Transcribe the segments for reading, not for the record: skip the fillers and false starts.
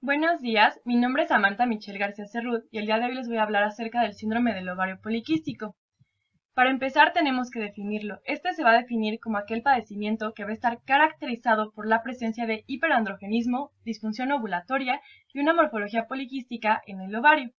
Buenos días, mi nombre es Samantha Michelle García Cerrut y el día de hoy les voy a hablar acerca del síndrome del ovario poliquístico. Para empezar tenemos que definirlo. Este se va a definir como aquel padecimiento que va a estar caracterizado por la presencia de hiperandrogenismo, disfunción ovulatoria y una morfología poliquística en el ovario.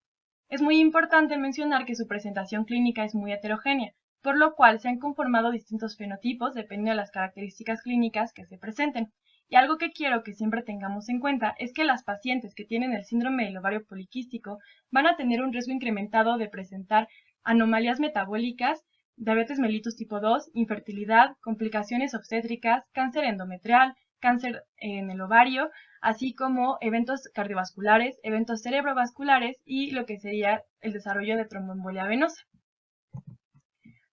Es muy importante mencionar que su presentación clínica es muy heterogénea, por lo cual se han conformado distintos fenotipos dependiendo de las características clínicas que se presenten. Y algo que quiero que siempre tengamos en cuenta es que las pacientes que tienen el síndrome del ovario poliquístico van a tener un riesgo incrementado de presentar anomalías metabólicas, diabetes mellitus tipo 2, infertilidad, complicaciones obstétricas, cáncer endometrial, cáncer en el ovario, así como eventos cardiovasculares, eventos cerebrovasculares y lo que sería el desarrollo de tromboembolia venosa.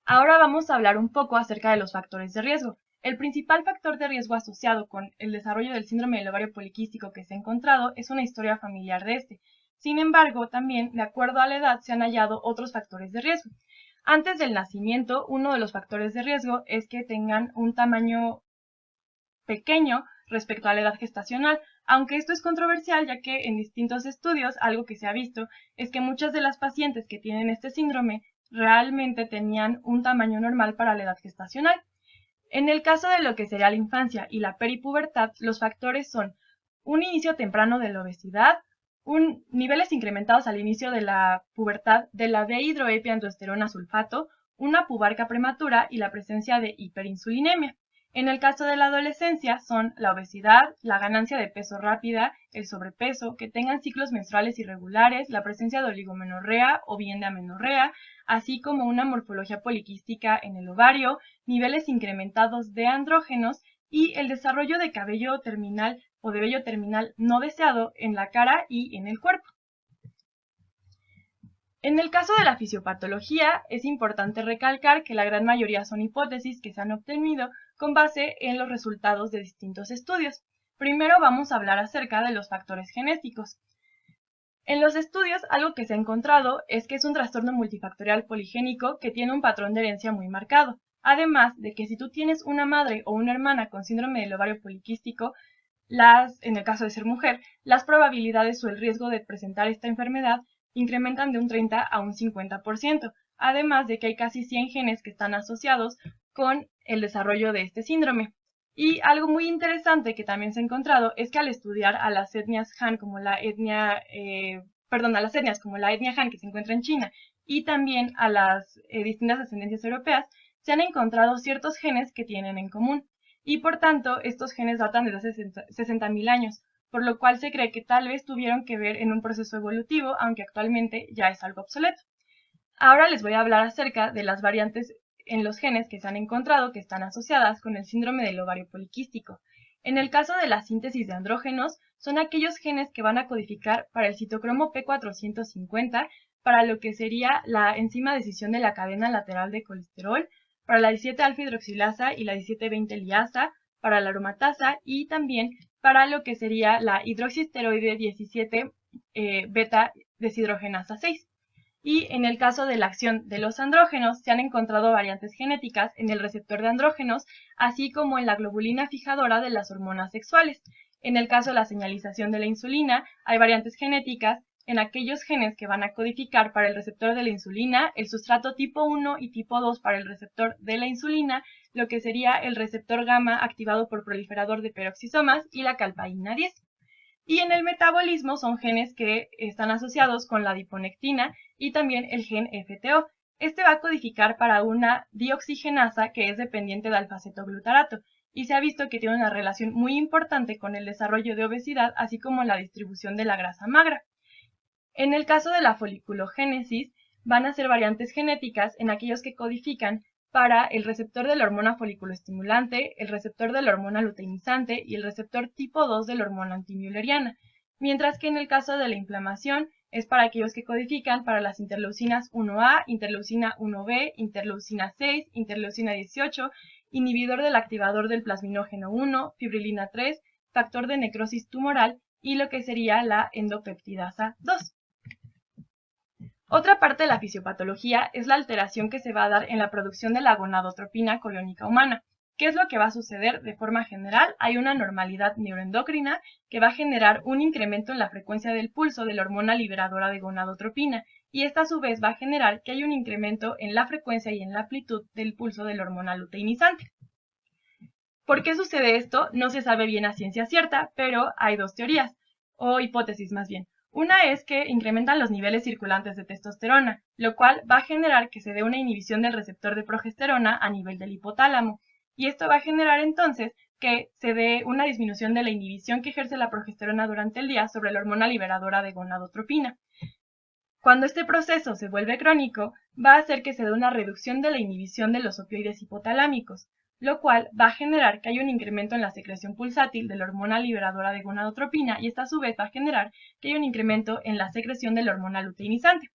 Ahora vamos a hablar un poco acerca de los factores de riesgo. El principal factor de riesgo asociado con el desarrollo del síndrome del ovario poliquístico que se ha encontrado es una historia familiar de este. Sin embargo, también, de acuerdo a la edad, se han hallado otros factores de riesgo. Antes del nacimiento, uno de los factores de riesgo es que tengan un tamaño pequeño respecto a la edad gestacional, aunque esto es controversial ya que en distintos estudios algo que se ha visto es que muchas de las pacientes que tienen este síndrome realmente tenían un tamaño normal para la edad gestacional. En el caso de lo que sería la infancia y la peripubertad, los factores son un inicio temprano de la obesidad, niveles incrementados al inicio de la pubertad de la dehidroepiandrosterona sulfato, una pubarca prematura y la presencia de hiperinsulinemia. En el caso de la adolescencia son la obesidad, la ganancia de peso rápida, el sobrepeso, que tengan ciclos menstruales irregulares, la presencia de oligomenorrea o bien de amenorrea, así como una morfología poliquística en el ovario, niveles incrementados de andrógenos y el desarrollo de cabello terminal o de vello terminal no deseado en la cara y en el cuerpo. En el caso de la fisiopatología, es importante recalcar que la gran mayoría son hipótesis que se han obtenido con base en los resultados de distintos estudios. Primero vamos a hablar acerca de los factores genéticos. En los estudios, algo que se ha encontrado es que es un trastorno multifactorial poligénico que tiene un patrón de herencia muy marcado. Además de que si tú tienes una madre o una hermana con síndrome del ovario poliquístico, en el caso de ser mujer, las probabilidades o el riesgo de presentar esta enfermedad incrementan de un 30 a un 50%, además de que hay casi 100 genes que están asociados con el desarrollo de este síndrome. Y algo muy interesante que también se ha encontrado es que al estudiar a las etnias Han como a las etnias como la etnia Han que se encuentra en China y también a las distintas ascendencias europeas, se han encontrado ciertos genes que tienen en común y por tanto estos genes datan de hace 60.000 años, por lo cual se cree que tal vez tuvieron que ver en un proceso evolutivo, aunque actualmente ya es algo obsoleto. Ahora les voy a hablar acerca de las variantes en los genes que se han encontrado que están asociadas con el síndrome del ovario poliquístico. En el caso de la síntesis de andrógenos, son aquellos genes que van a codificar para el citocromo P450, para lo que sería la enzima de escisión de la cadena lateral de colesterol, para la 17-alfa-hidroxilasa y la 17-20 liasa, para la aromatasa y también para lo que sería la hidroxisteroide 17 beta deshidrogenasa 6. Y en el caso de la acción de los andrógenos, se han encontrado variantes genéticas en el receptor de andrógenos, así como en la globulina fijadora de las hormonas sexuales. En el caso de la señalización de la insulina, hay variantes genéticas en aquellos genes que van a codificar para el receptor de la insulina, el sustrato tipo 1 y tipo 2 para el receptor de la insulina, lo que sería el receptor gamma activado por proliferador de peroxisomas y la calpaína 10. Y en el metabolismo son genes que están asociados con la adiponectina y también el gen FTO. Este va a codificar para una dioxigenasa que es dependiente de alfa-cetoglutarato y se ha visto que tiene una relación muy importante con el desarrollo de obesidad, así como la distribución de la grasa magra. En el caso de la foliculogénesis, van a ser variantes genéticas en aquellos que codifican para el receptor de la hormona foliculoestimulante, el receptor de la hormona luteinizante y el receptor tipo 2 de la hormona antimülleriana, mientras que en el caso de la inflamación es para aquellos que codifican para las interleucinas 1A, interleucina 1B, interleucina 6, interleucina 18, inhibidor del activador del plasminógeno 1, fibrilina 3, factor de necrosis tumoral y lo que sería la endopeptidasa 2. Otra parte de la fisiopatología es la alteración que se va a dar en la producción de la gonadotropina coriónica humana, ¿Qué es lo que va a suceder de forma general? Hay una anormalidad neuroendocrina que va a generar un incremento en la frecuencia del pulso de la hormona liberadora de gonadotropina, y esta a su vez va a generar que hay un incremento en la frecuencia y en la amplitud del pulso de la hormona luteinizante. ¿Por qué sucede esto? No se sabe bien a ciencia cierta, pero hay dos teorías, o hipótesis más bien. Una es que incrementan los niveles circulantes de testosterona, lo cual va a generar que se dé una inhibición del receptor de progesterona a nivel del hipotálamo, y esto va a generar entonces que se dé una disminución de la inhibición que ejerce la progesterona durante el día sobre la hormona liberadora de gonadotropina. Cuando este proceso se vuelve crónico, va a hacer que se dé una reducción de la inhibición de los opioides hipotalámicos, lo cual va a generar que haya un incremento en la secreción pulsátil de la hormona liberadora de gonadotropina, y esta a su vez va a generar que haya un incremento en la secreción de la hormona luteinizante.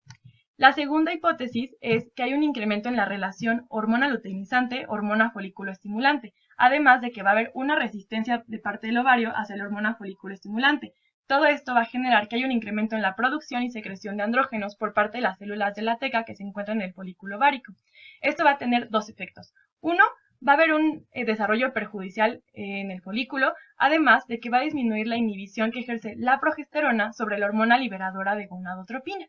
La segunda hipótesis es que hay un incremento en la relación hormona luteinizante-hormona folículo estimulante, además de que va a haber una resistencia de parte del ovario hacia la hormona folículo estimulante. Todo esto va a generar que haya un incremento en la producción y secreción de andrógenos por parte de las células de la teca que se encuentran en el folículo ovárico. Esto va a tener dos efectos. Uno, va a haber un desarrollo perjudicial en el folículo, además de que va a disminuir la inhibición que ejerce la progesterona sobre la hormona liberadora de gonadotropina.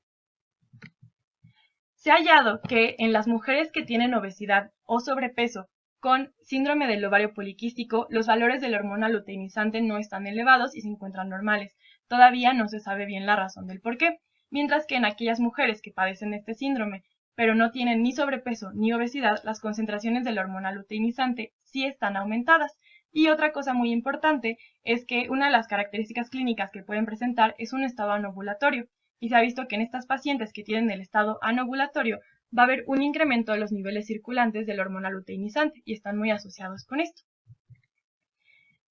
Se ha hallado que en las mujeres que tienen obesidad o sobrepeso con síndrome del ovario poliquístico, los valores de la hormona luteinizante no están elevados y se encuentran normales. Todavía no se sabe bien la razón del por qué, mientras que en aquellas mujeres que padecen este síndrome, pero no tienen ni sobrepeso ni obesidad, las concentraciones de la hormona luteinizante sí están aumentadas. Y otra cosa muy importante es que una de las características clínicas que pueden presentar es un estado anovulatorio, y se ha visto que en estas pacientes que tienen el estado anovulatorio va a haber un incremento de los niveles circulantes de la hormona luteinizante y están muy asociados con esto.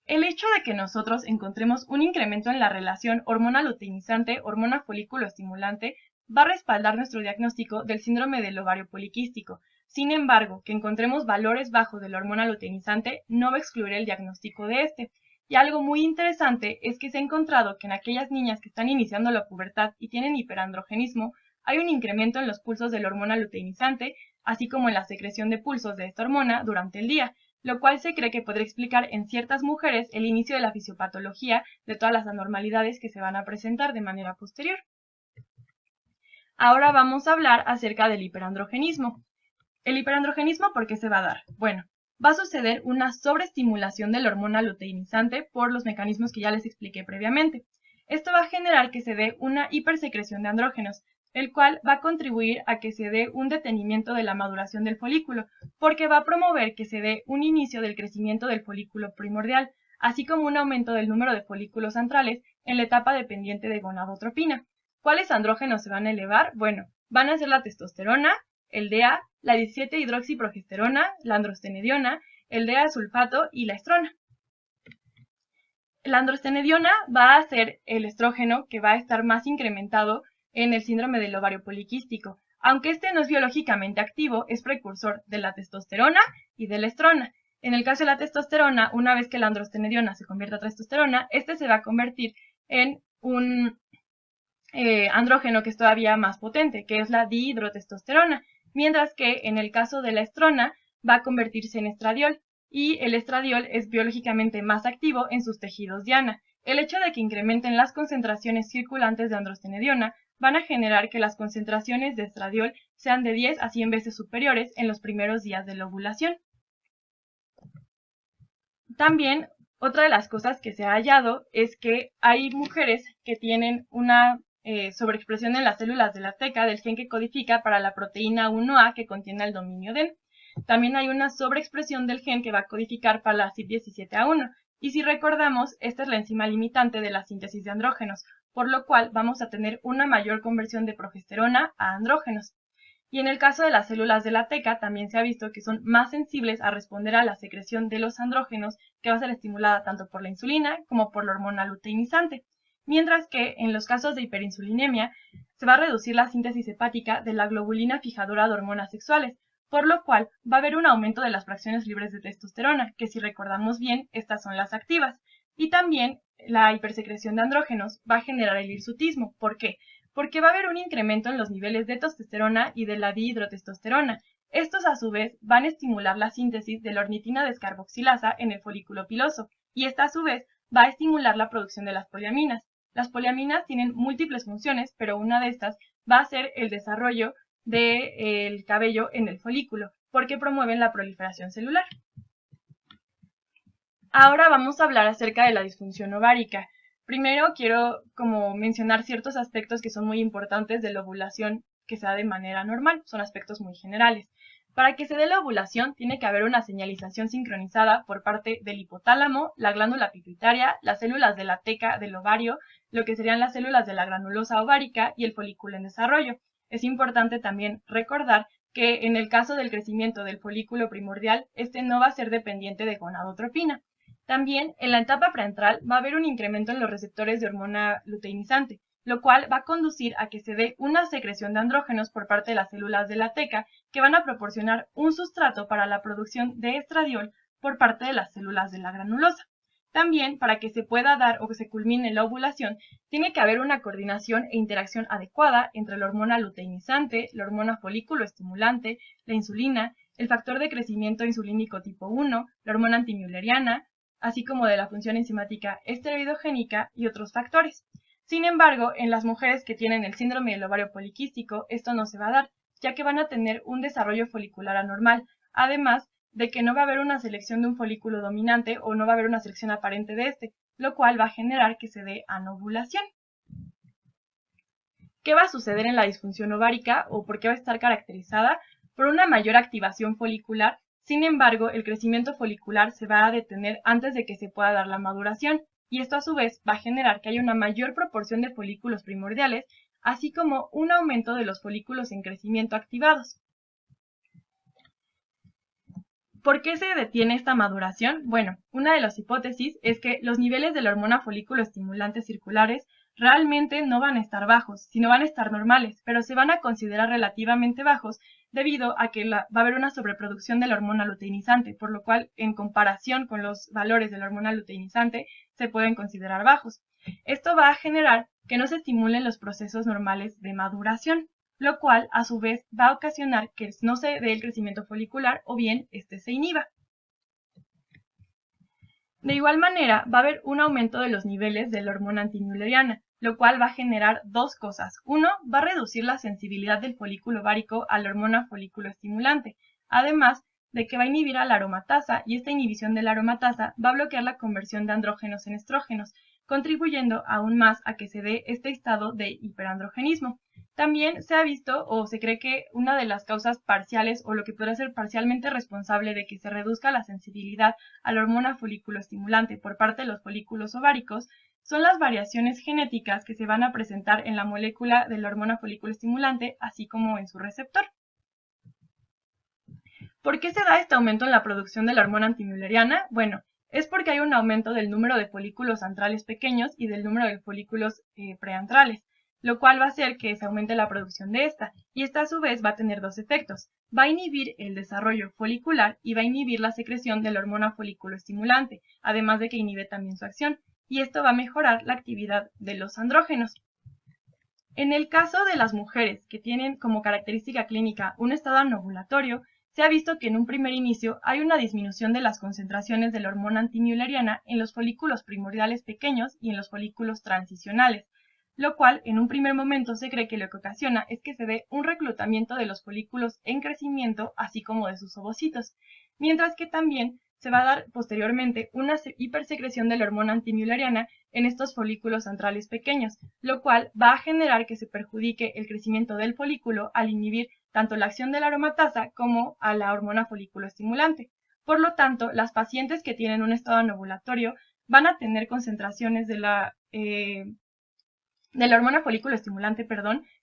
El hecho de que nosotros encontremos un incremento en la relación hormona luteinizante-hormona folículo estimulante va a respaldar nuestro diagnóstico del síndrome del ovario poliquístico. Sin embargo, que encontremos valores bajos de la hormona luteinizante no va a excluir el diagnóstico de este. Y algo muy interesante es que se ha encontrado que en aquellas niñas que están iniciando la pubertad y tienen hiperandrogenismo, hay un incremento en los pulsos de la hormona luteinizante, así como en la secreción de pulsos de esta hormona durante el día, lo cual se cree que podría explicar en ciertas mujeres el inicio de la fisiopatología de todas las anormalidades que se van a presentar de manera posterior. Ahora vamos a hablar acerca del hiperandrogenismo. ¿El hiperandrogenismo por qué se va a dar? Bueno, va a suceder una sobreestimulación de la hormona luteinizante por los mecanismos que ya les expliqué previamente. Esto va a generar que se dé una hipersecreción de andrógenos, el cual va a contribuir a que se dé un detenimiento de la maduración del folículo, porque va a promover que se dé un inicio del crecimiento del folículo primordial, así como un aumento del número de folículos antrales en la etapa dependiente de gonadotropina. ¿Cuáles andrógenos se van a elevar? Bueno, van a ser la testosterona, el DA, la 17-hidroxiprogesterona, la androstenediona, el DA-sulfato y la estrona. La androstenediona va a ser el estrógeno que va a estar más incrementado en el síndrome del ovario poliquístico. Aunque este no es biológicamente activo, es precursor de la testosterona y de la estrona. En el caso de la testosterona, una vez que la androstenediona se convierte a testosterona, este se va a convertir en un andrógeno que es todavía más potente, que es la dihidrotestosterona, mientras que en el caso de la estrona va a convertirse en estradiol, y el estradiol es biológicamente más activo en sus tejidos diana. El hecho de que incrementen las concentraciones circulantes de androstenediona van a generar que las concentraciones de estradiol sean de 10 a 100 veces superiores en los primeros días de la ovulación. También, otra de las cosas que se ha hallado es que hay mujeres que tienen una sobreexpresión en las células de la teca del gen que codifica para la proteína 1A que contiene el dominio DEN. También hay una sobreexpresión del gen que va a codificar para la CYP17A1, y si recordamos, esta es la enzima limitante de la síntesis de andrógenos, por lo cual vamos a tener una mayor conversión de progesterona a andrógenos. Y en el caso de las células de la teca también se ha visto que son más sensibles a responder a la secreción de los andrógenos, que va a ser estimulada tanto por la insulina como por la hormona luteinizante. Mientras que en los casos de hiperinsulinemia se va a reducir la síntesis hepática de la globulina fijadora de hormonas sexuales, por lo cual va a haber un aumento de las fracciones libres de testosterona, que si recordamos bien, estas son las activas. Y también la hipersecreción de andrógenos va a generar el hirsutismo. ¿Por qué? Porque va a haber un incremento en los niveles de testosterona y de la dihidrotestosterona, Estos a su vez van a estimular la síntesis de la ornitina descarboxilasa en el folículo piloso, y esta a su vez va a estimular la producción de las poliaminas. Las poliaminas tienen múltiples funciones, pero una de estas va a ser el desarrollo del cabello en el folículo, porque promueven la proliferación celular. Ahora vamos a hablar acerca de la disfunción ovárica. Primero quiero mencionar ciertos aspectos que son muy importantes de la ovulación que se da de manera normal, son aspectos muy generales. Para que se dé la ovulación tiene que haber una señalización sincronizada por parte del hipotálamo, la glándula pituitaria, las células de la teca del ovario, lo que serían las células de la granulosa ovárica y el folículo en desarrollo. Es importante también recordar que en el caso del crecimiento del folículo primordial, este no va a ser dependiente de gonadotropina. También, en la etapa preantral va a haber un incremento en los receptores de hormona luteinizante, lo cual va a conducir a que se dé una secreción de andrógenos por parte de las células de la teca que van a proporcionar un sustrato para la producción de estradiol por parte de las células de la granulosa. También, para que se pueda dar o que se culmine la ovulación, tiene que haber una coordinación e interacción adecuada entre la hormona luteinizante, la hormona folículo estimulante, la insulina, el factor de crecimiento insulínico tipo 1, la hormona antimülleriana, así como de la función enzimática esteroidogénica y otros factores. Sin embargo, en las mujeres que tienen el síndrome del ovario poliquístico, esto no se va a dar, ya que van a tener un desarrollo folicular anormal, además de que no va a haber una selección de un folículo dominante o no va a haber una selección aparente de este, lo cual va a generar que se dé anovulación. ¿Qué va a suceder en la disfunción ovárica o por qué va a estar caracterizada? Por una mayor activación folicular. Sin embargo, el crecimiento folicular se va a detener antes de que se pueda dar la maduración, y esto a su vez va a generar que haya una mayor proporción de folículos primordiales, así como un aumento de los folículos en crecimiento activados. ¿Por qué se detiene esta maduración? Bueno, una de las hipótesis es que los niveles de la hormona folículo estimulante circulares realmente no van a estar bajos, sino van a estar normales, pero se van a considerar relativamente bajos debido a que va a haber una sobreproducción de la hormona luteinizante, por lo cual en comparación con los valores de la hormona luteinizante se pueden considerar bajos. Esto va a generar que no se estimulen los procesos normales de maduración, lo cual a su vez va a ocasionar que no se dé el crecimiento folicular o bien este se inhiba. De igual manera, va a haber un aumento de los niveles de la hormona antimülleriana, lo cual va a generar dos cosas. Uno, va a reducir la sensibilidad del folículo ovárico a la hormona folículo estimulante, además de que va a inhibir a la aromatasa, y esta inhibición de la aromatasa va a bloquear la conversión de andrógenos en estrógenos, contribuyendo aún más a que se dé este estado de hiperandrogenismo. También se ha visto o se cree que una de las causas parciales o lo que podría ser parcialmente responsable de que se reduzca la sensibilidad a la hormona folículo estimulante por parte de los folículos ováricos son las variaciones genéticas que se van a presentar en la molécula de la hormona folículo estimulante, así como en su receptor. ¿Por qué se da este aumento en la producción de la hormona antimülleriana? Bueno, es porque hay un aumento del número de folículos antrales pequeños y del número de folículos preantrales, lo cual va a hacer que se aumente la producción de esta, y esta a su vez va a tener dos efectos. Va a inhibir el desarrollo folicular y va a inhibir la secreción de la hormona folículo estimulante, además de que inhibe también su acción, y esto va a mejorar la actividad de los andrógenos. En el caso de las mujeres que tienen como característica clínica un estado anovulatorio, se ha visto que en un primer inicio hay una disminución de las concentraciones de la hormona antimülleriana en los folículos primordiales pequeños y en los folículos transicionales, lo cual en un primer momento se cree que lo que ocasiona es que se dé un reclutamiento de los folículos en crecimiento, así como de sus ovocitos, mientras que también se va a dar posteriormente una hipersecreción de la hormona antimülleriana en estos folículos centrales pequeños, lo cual va a generar que se perjudique el crecimiento del folículo al inhibir tanto la acción de la aromatasa como a la hormona folículo estimulante. Por lo tanto, las pacientes que tienen un estado anovulatorio van a tener concentraciones de la hormona folículo estimulante,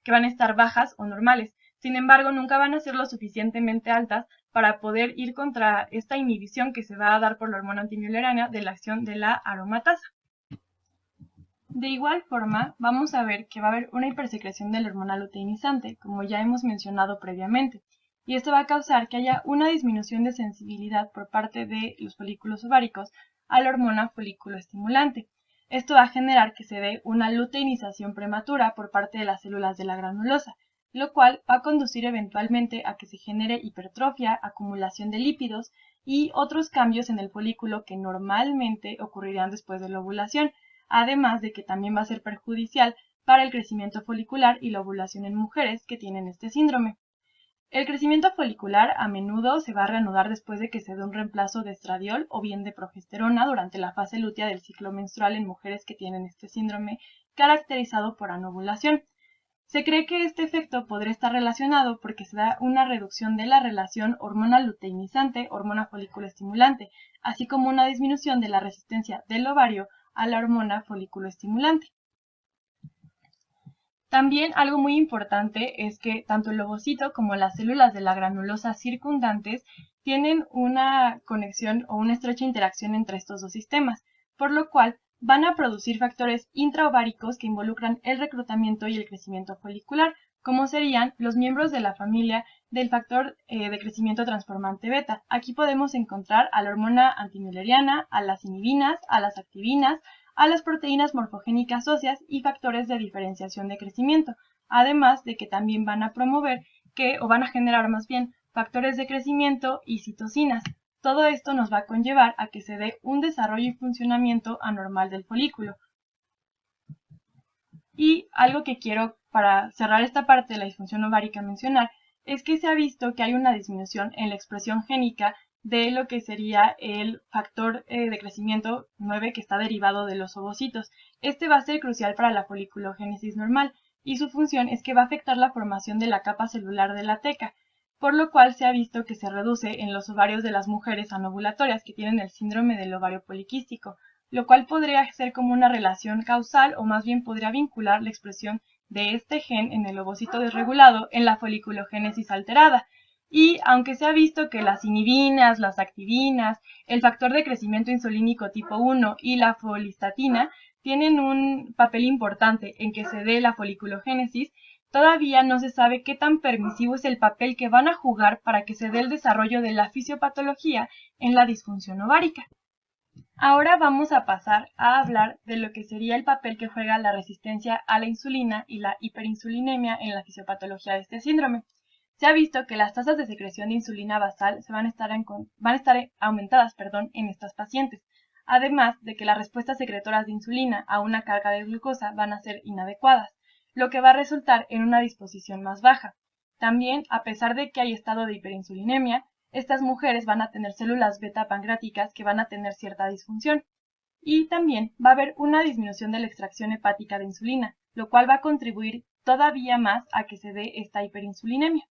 que van a estar bajas o normales. Sin embargo, nunca van a ser lo suficientemente altas para poder ir contra esta inhibición que se va a dar por la hormona antimülleriana de la acción de la aromatasa. De igual forma, vamos a ver que va a haber una hipersecreción de la hormona luteinizante, como ya hemos mencionado previamente, y esto va a causar que haya una disminución de sensibilidad por parte de los folículos ováricos a la hormona folículo estimulante. Esto va a generar que se dé una luteinización prematura por parte de las células de la granulosa, lo cual va a conducir eventualmente a que se genere hipertrofia, acumulación de lípidos y otros cambios en el folículo que normalmente ocurrirían después de la ovulación, además de que también va a ser perjudicial para el crecimiento folicular y la ovulación en mujeres que tienen este síndrome. El crecimiento folicular a menudo se va a reanudar después de que se dé un reemplazo de estradiol o bien de progesterona durante la fase lútea del ciclo menstrual en mujeres que tienen este síndrome caracterizado por anovulación. Se cree que este efecto podría estar relacionado porque se da una reducción de la relación hormona luteinizante, hormona folículo estimulante, así como una disminución de la resistencia del ovario a la hormona folículo estimulante. También algo muy importante es que tanto el ovocito como las células de la granulosa circundantes tienen una conexión o una estrecha interacción entre estos dos sistemas, por lo cual van a producir factores intraováricos que involucran el reclutamiento y el crecimiento folicular, como serían los miembros de la familia del factor de crecimiento transformante beta. Aquí podemos encontrar a la hormona antimülleriana, a las inhibinas, a las activinas, a las proteínas morfogénicas óseas y factores de diferenciación de crecimiento, además de que también van a promover o van a generar más bien factores de crecimiento y citocinas. Todo esto nos va a conllevar a que se dé un desarrollo y funcionamiento anormal del folículo. Y algo que quiero para cerrar esta parte de la disfunción ovárica mencionar es que se ha visto que hay una disminución en la expresión génica de lo que sería el factor de crecimiento 9 que está derivado de los ovocitos. Este va a ser crucial para la foliculogénesis normal y su función es que va a afectar la formación de la capa celular de la teca, por lo cual se ha visto que se reduce en los ovarios de las mujeres anovulatorias que tienen el síndrome del ovario poliquístico, lo cual podría ser como una relación causal o más bien podría vincular la expresión de este gen en el ovocito desregulado en la foliculogénesis alterada. Y aunque se ha visto que las inhibinas, las activinas, el factor de crecimiento insulínico tipo 1 y la folistatina tienen un papel importante en que se dé la foliculogénesis, todavía no se sabe qué tan permisivo es el papel que van a jugar para que se dé el desarrollo de la fisiopatología en la disfunción ovárica. Ahora vamos a pasar a hablar de lo que sería el papel que juega la resistencia a la insulina y la hiperinsulinemia en la fisiopatología de este síndrome. Se ha visto que las tasas de secreción de insulina basal van a estar aumentadas en estas pacientes, además de que las respuestas secretoras de insulina a una carga de glucosa van a ser inadecuadas, lo que va a resultar en una disposición más baja. También, a pesar de que hay estado de hiperinsulinemia, estas mujeres van a tener células beta pancreáticas que van a tener cierta disfunción. Y también va a haber una disminución de la extracción hepática de insulina, lo cual va a contribuir todavía más a que se dé esta hiperinsulinemia.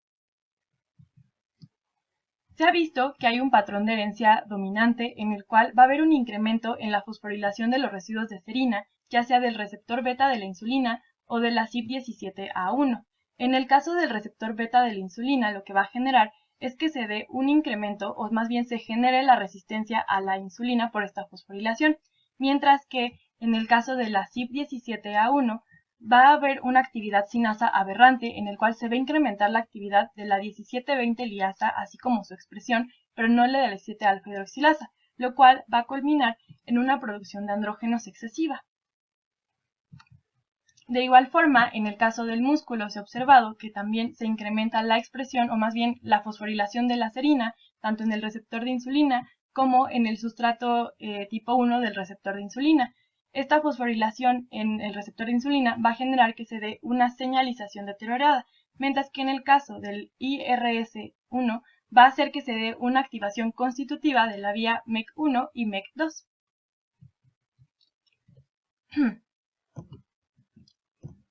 Se ha visto que hay un patrón de herencia dominante en el cual va a haber un incremento en la fosforilación de los residuos de serina, ya sea del receptor beta de la insulina o de la CYP17A1. En el caso del receptor beta de la insulina, lo que va a generar es que se dé un incremento o más bien se genere la resistencia a la insulina por esta fosforilación, mientras que en el caso de la CYP17A1 va a haber una actividad sinasa aberrante en el cual se va a incrementar la actividad de la 1720 liasa, así como su expresión, pero no la de la 17-alfa hidroxilasa, lo cual va a culminar en una producción de andrógenos excesiva. De igual forma, en el caso del músculo se ha observado que también se incrementa la expresión o más bien la fosforilación de la serina, tanto en el receptor de insulina como en el sustrato tipo 1 del receptor de insulina. Esta fosforilación en el receptor de insulina va a generar que se dé una señalización deteriorada, mientras que en el caso del IRS1 va a hacer que se dé una activación constitutiva de la vía MEC1 y MEC2.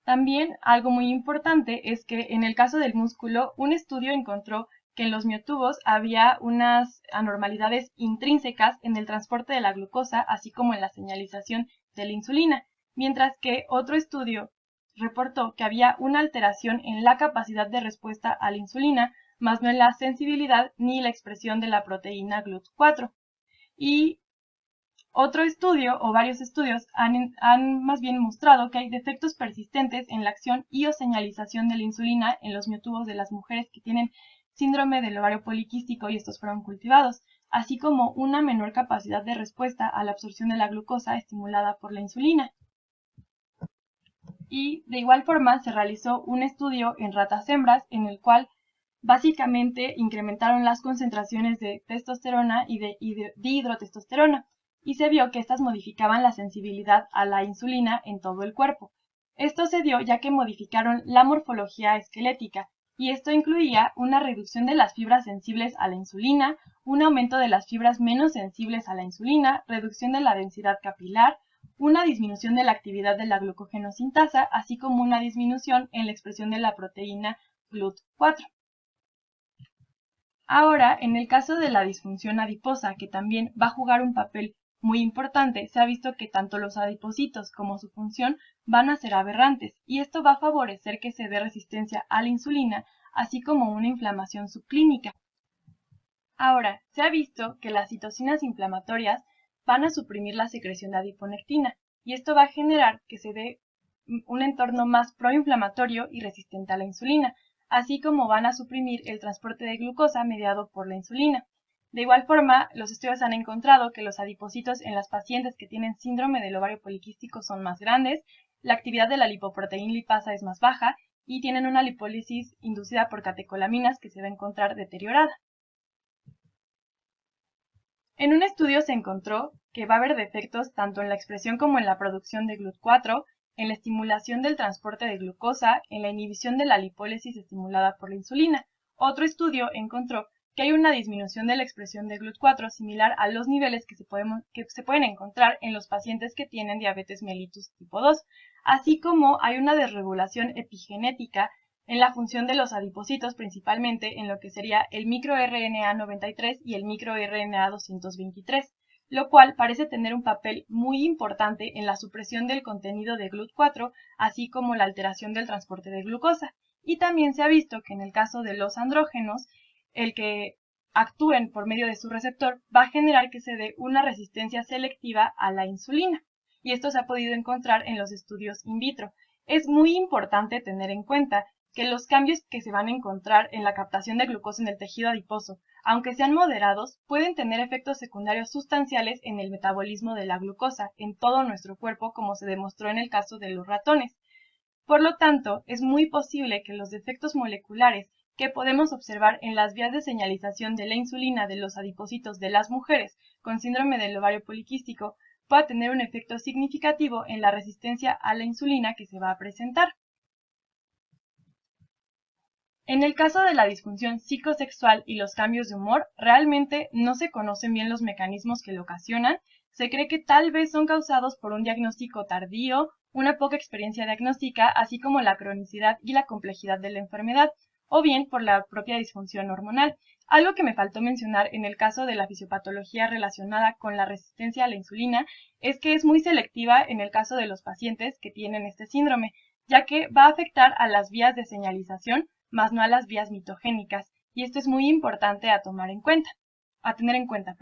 También algo muy importante es que en el caso del músculo, un estudio encontró que en los miotubos había unas anormalidades intrínsecas en el transporte de la glucosa, así como en la señalización de la insulina, mientras que otro estudio reportó que había una alteración en la capacidad de respuesta a la insulina, más no en la sensibilidad ni la expresión de la proteína GLUT4. Y otro estudio o varios estudios han más bien mostrado que hay defectos persistentes en la acción y o señalización de la insulina en los miotubos de las mujeres que tienen síndrome del ovario poliquístico y estos fueron cultivados, así como una menor capacidad de respuesta a la absorción de la glucosa estimulada por la insulina. Y de igual forma se realizó un estudio en ratas hembras en el cual básicamente incrementaron las concentraciones de testosterona y de dihidrotestosterona, y se vio que estas modificaban la sensibilidad a la insulina en todo el cuerpo. Esto se dio ya que modificaron la morfología esquelética, y esto incluía una reducción de las fibras sensibles a la insulina, un aumento de las fibras menos sensibles a la insulina, reducción de la densidad capilar, una disminución de la actividad de la glucogenosintasa, así como una disminución en la expresión de la proteína GLUT4. Ahora, en el caso de la disfunción adiposa, que también va a jugar un papel muy importante, se ha visto que tanto los adipocitos como su función van a ser aberrantes, y esto va a favorecer que se dé resistencia a la insulina, así como una inflamación subclínica. Ahora, se ha visto que las citocinas inflamatorias van a suprimir la secreción de adiponectina, y esto va a generar que se dé un entorno más proinflamatorio y resistente a la insulina, así como van a suprimir el transporte de glucosa mediado por la insulina. De igual forma, los estudios han encontrado que los adipocitos en las pacientes que tienen síndrome del ovario poliquístico son más grandes, la actividad de la lipoproteína lipasa es más baja y tienen una lipólisis inducida por catecolaminas que se va a encontrar deteriorada. En un estudio se encontró que va a haber defectos tanto en la expresión como en la producción de GLUT4, en la estimulación del transporte de glucosa, en la inhibición de la lipólisis estimulada por la insulina. Otro estudio encontró que hay una disminución de la expresión de GLUT4 similar a los niveles que se pueden encontrar en los pacientes que tienen diabetes mellitus tipo 2, así como hay una desregulación epigenética en la función de los adipocitos, principalmente en lo que sería el microRNA 93 y el microRNA 223, lo cual parece tener un papel muy importante en la supresión del contenido de GLUT4, así como la alteración del transporte de glucosa. Y también se ha visto que en el caso de los andrógenos, el que actúen por medio de su receptor va a generar que se dé una resistencia selectiva a la insulina. Y esto se ha podido encontrar en los estudios in vitro. Es muy importante tener en cuenta que los cambios que se van a encontrar en la captación de glucosa en el tejido adiposo, aunque sean moderados, pueden tener efectos secundarios sustanciales en el metabolismo de la glucosa en todo nuestro cuerpo, como se demostró en el caso de los ratones. Por lo tanto, es muy posible que los defectos moleculares que podemos observar en las vías de señalización de la insulina de los adipocitos de las mujeres con síndrome del ovario poliquístico pueda tener un efecto significativo en la resistencia a la insulina que se va a presentar. En el caso de la disfunción psicosexual y los cambios de humor, realmente no se conocen bien los mecanismos que lo ocasionan. Se cree que tal vez son causados por un diagnóstico tardío, una poca experiencia diagnóstica, así como la cronicidad y la complejidad de la enfermedad, o bien por la propia disfunción hormonal. Algo que me faltó mencionar en el caso de la fisiopatología relacionada con la resistencia a la insulina es que es muy selectiva en el caso de los pacientes que tienen este síndrome, ya que va a afectar a las vías de señalización, más no a las vías mitogénicas, y esto es muy importante a tener en cuenta.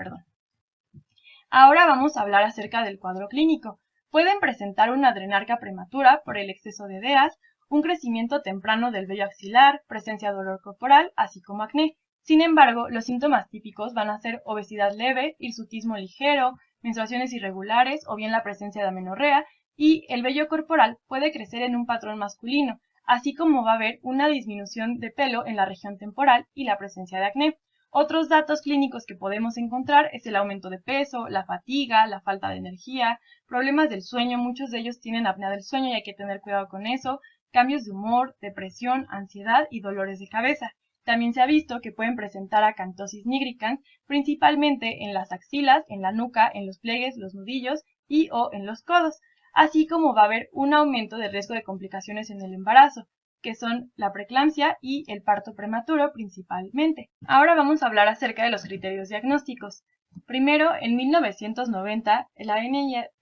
Ahora vamos a hablar acerca del cuadro clínico. Pueden presentar una adrenarca prematura por el exceso de DEAs, un crecimiento temprano del vello axilar, presencia de dolor corporal, así como acné. Sin embargo, los síntomas típicos van a ser obesidad leve, hirsutismo ligero, menstruaciones irregulares o bien la presencia de amenorrea, y el vello corporal puede crecer en un patrón masculino, así como va a haber una disminución de pelo en la región temporal y la presencia de acné. Otros datos clínicos que podemos encontrar es el aumento de peso, la fatiga, la falta de energía, problemas del sueño, muchos de ellos tienen apnea del sueño y hay que tener cuidado con eso, cambios de humor, depresión, ansiedad y dolores de cabeza. También se ha visto que pueden presentar acantosis nigricans, principalmente en las axilas, en la nuca, en los pliegues, los nudillos y o en los codos, así como va a haber un aumento de riesgo de complicaciones en el embarazo, que son la preeclampsia y el parto prematuro principalmente. Ahora vamos a hablar acerca de los criterios diagnósticos. Primero, en 1990, la